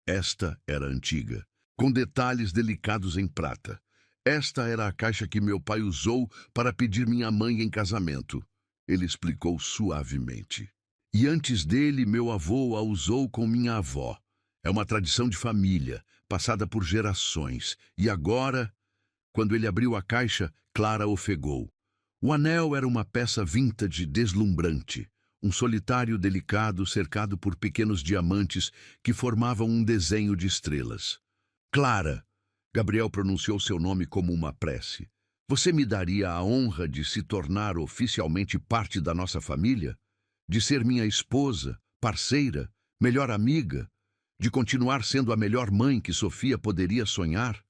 Esta era antiga, com detalhes delicados em prata. Esta era a caixa que meu pai usou para pedir minha mãe em casamento. Ele explicou suavemente. E antes dele, meu avô a usou com minha avó. É uma tradição de família, passada por gerações. E agora, quando ele abriu a caixa, Clara ofegou. O anel era uma peça vintage deslumbrante, um solitário delicado cercado por pequenos diamantes que formavam um desenho de estrelas. Clara, Gabriel pronunciou seu nome como uma prece. Você me daria a honra de se tornar oficialmente parte da nossa família? De ser minha esposa, parceira, melhor amiga? De continuar sendo a melhor mãe que Sofia poderia sonhar?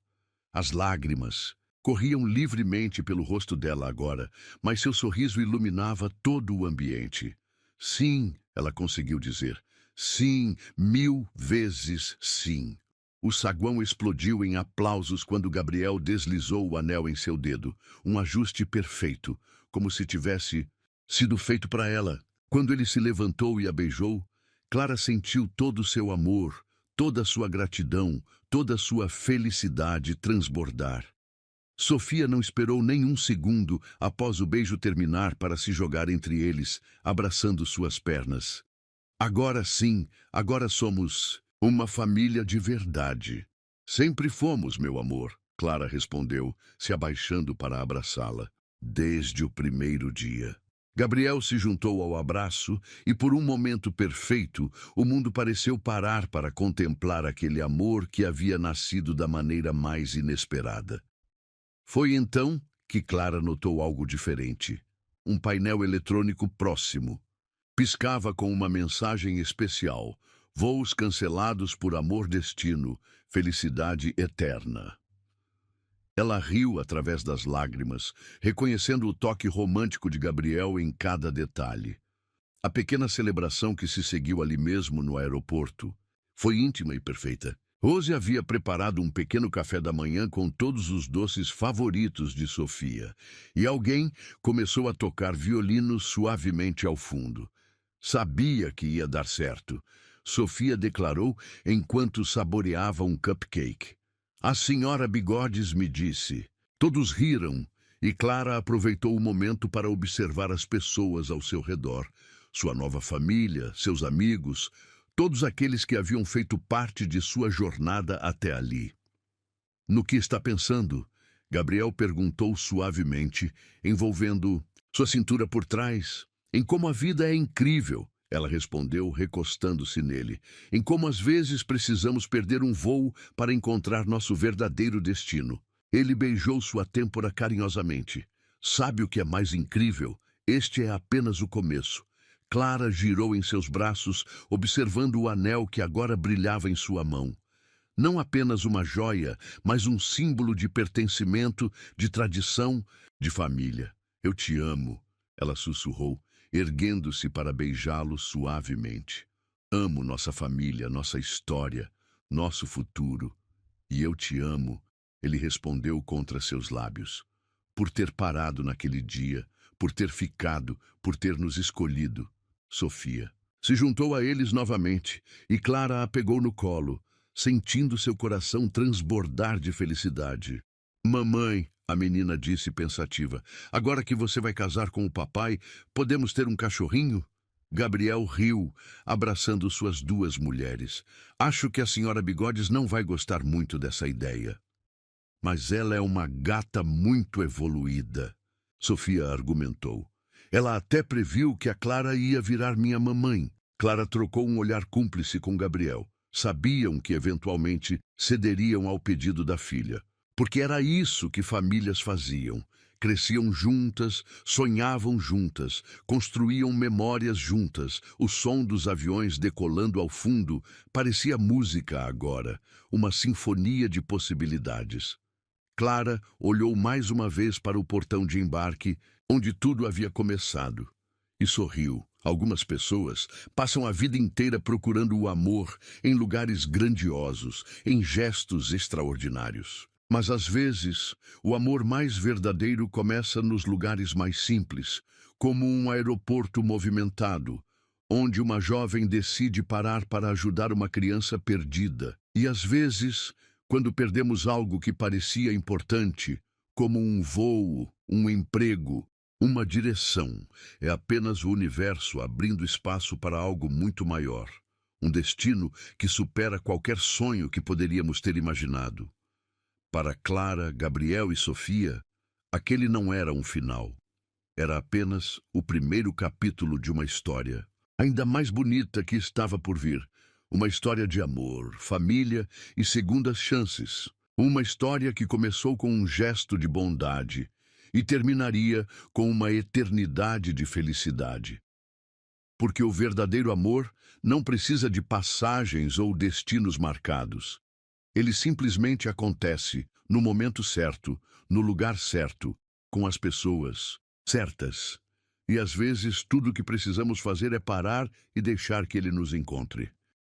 As lágrimas corriam livremente pelo rosto dela agora, mas seu sorriso iluminava todo o ambiente. Sim, ela conseguiu dizer. Sim, 1000 vezes sim. O saguão explodiu em aplausos quando Gabriel deslizou o anel em seu dedo, um ajuste perfeito, como se tivesse sido feito para ela. Quando ele se levantou e a beijou, Clara sentiu todo o seu amor, toda a sua gratidão, toda a sua felicidade transbordar. Sofia não esperou nem um segundo após o beijo terminar para se jogar entre eles, abraçando suas pernas. Agora sim, agora somos uma família de verdade. Sempre fomos, meu amor, Clara respondeu, se abaixando para abraçá-la. Desde o primeiro dia. Gabriel se juntou ao abraço e, por um momento perfeito, o mundo pareceu parar para contemplar aquele amor que havia nascido da maneira mais inesperada. Foi então que Clara notou algo diferente. Um painel eletrônico próximo. Piscava com uma mensagem especial. Voos cancelados por amor destino. Felicidade eterna. Ela riu através das lágrimas, reconhecendo o toque romântico de Gabriel em cada detalhe. A pequena celebração que se seguiu ali mesmo no aeroporto foi íntima e perfeita. Rose havia preparado um pequeno café da manhã com todos os doces favoritos de Sofia, e alguém começou a tocar violino suavemente ao fundo. Sabia que ia dar certo, Sofia declarou enquanto saboreava um cupcake. A senhora Bigodes me disse. Todos riram, e Clara aproveitou o momento para observar as pessoas ao seu redor, sua nova família, seus amigos, todos aqueles que haviam feito parte de sua jornada até ali. No que está pensando? Gabriel perguntou suavemente, envolvendo sua cintura por trás. Em como a vida é incrível, ela respondeu, recostando-se nele. Em como às vezes precisamos perder um voo para encontrar nosso verdadeiro destino. Ele beijou sua têmpora carinhosamente. Sabe o que é mais incrível? Este é apenas o começo. Clara girou em seus braços, observando o anel que agora brilhava em sua mão. Não apenas uma joia, mas um símbolo de pertencimento, de tradição, de família. Eu te amo, ela sussurrou, erguendo-se para beijá-lo suavemente. Amo nossa família, nossa história, nosso futuro. E eu te amo, ele respondeu contra seus lábios. Por ter parado naquele dia, por ter ficado, por ter nos escolhido. Sofia se juntou a eles novamente, e Clara a pegou no colo, sentindo seu coração transbordar de felicidade. Mamãe, a menina disse pensativa, agora que você vai casar com o papai, podemos ter um cachorrinho? Gabriel riu, abraçando suas duas mulheres. Acho que a senhora Bigodes não vai gostar muito dessa ideia. Mas ela é uma gata muito evoluída, Sofia argumentou. Ela até previu que a Clara ia virar minha mamãe. Clara trocou um olhar cúmplice com Gabriel. Sabiam que eventualmente cederiam ao pedido da filha. Porque era isso que famílias faziam. Cresciam juntas, sonhavam juntas, construíam memórias juntas. O som dos aviões decolando ao fundo parecia música agora, uma sinfonia de possibilidades. Clara olhou mais uma vez para o portão de embarque, onde tudo havia começado, e sorriu. Algumas pessoas passam a vida inteira procurando o amor em lugares grandiosos, em gestos extraordinários. Mas às vezes, o amor mais verdadeiro começa nos lugares mais simples, como um aeroporto movimentado, onde uma jovem decide parar para ajudar uma criança perdida. E às vezes, quando perdemos algo que parecia importante, como um voo, um emprego, uma direção, é apenas o universo abrindo espaço para algo muito maior. Um destino que supera qualquer sonho que poderíamos ter imaginado. Para Clara, Gabriel e Sofia, aquele não era um final. Era apenas o primeiro capítulo de uma história, ainda mais bonita que estava por vir. Uma história de amor, família e segundas chances. Uma história que começou com um gesto de bondade e terminaria com uma eternidade de felicidade. Porque o verdadeiro amor não precisa de passagens ou destinos marcados. Ele simplesmente acontece no momento certo, no lugar certo, com as pessoas certas. E às vezes tudo o que precisamos fazer é parar e deixar que ele nos encontre.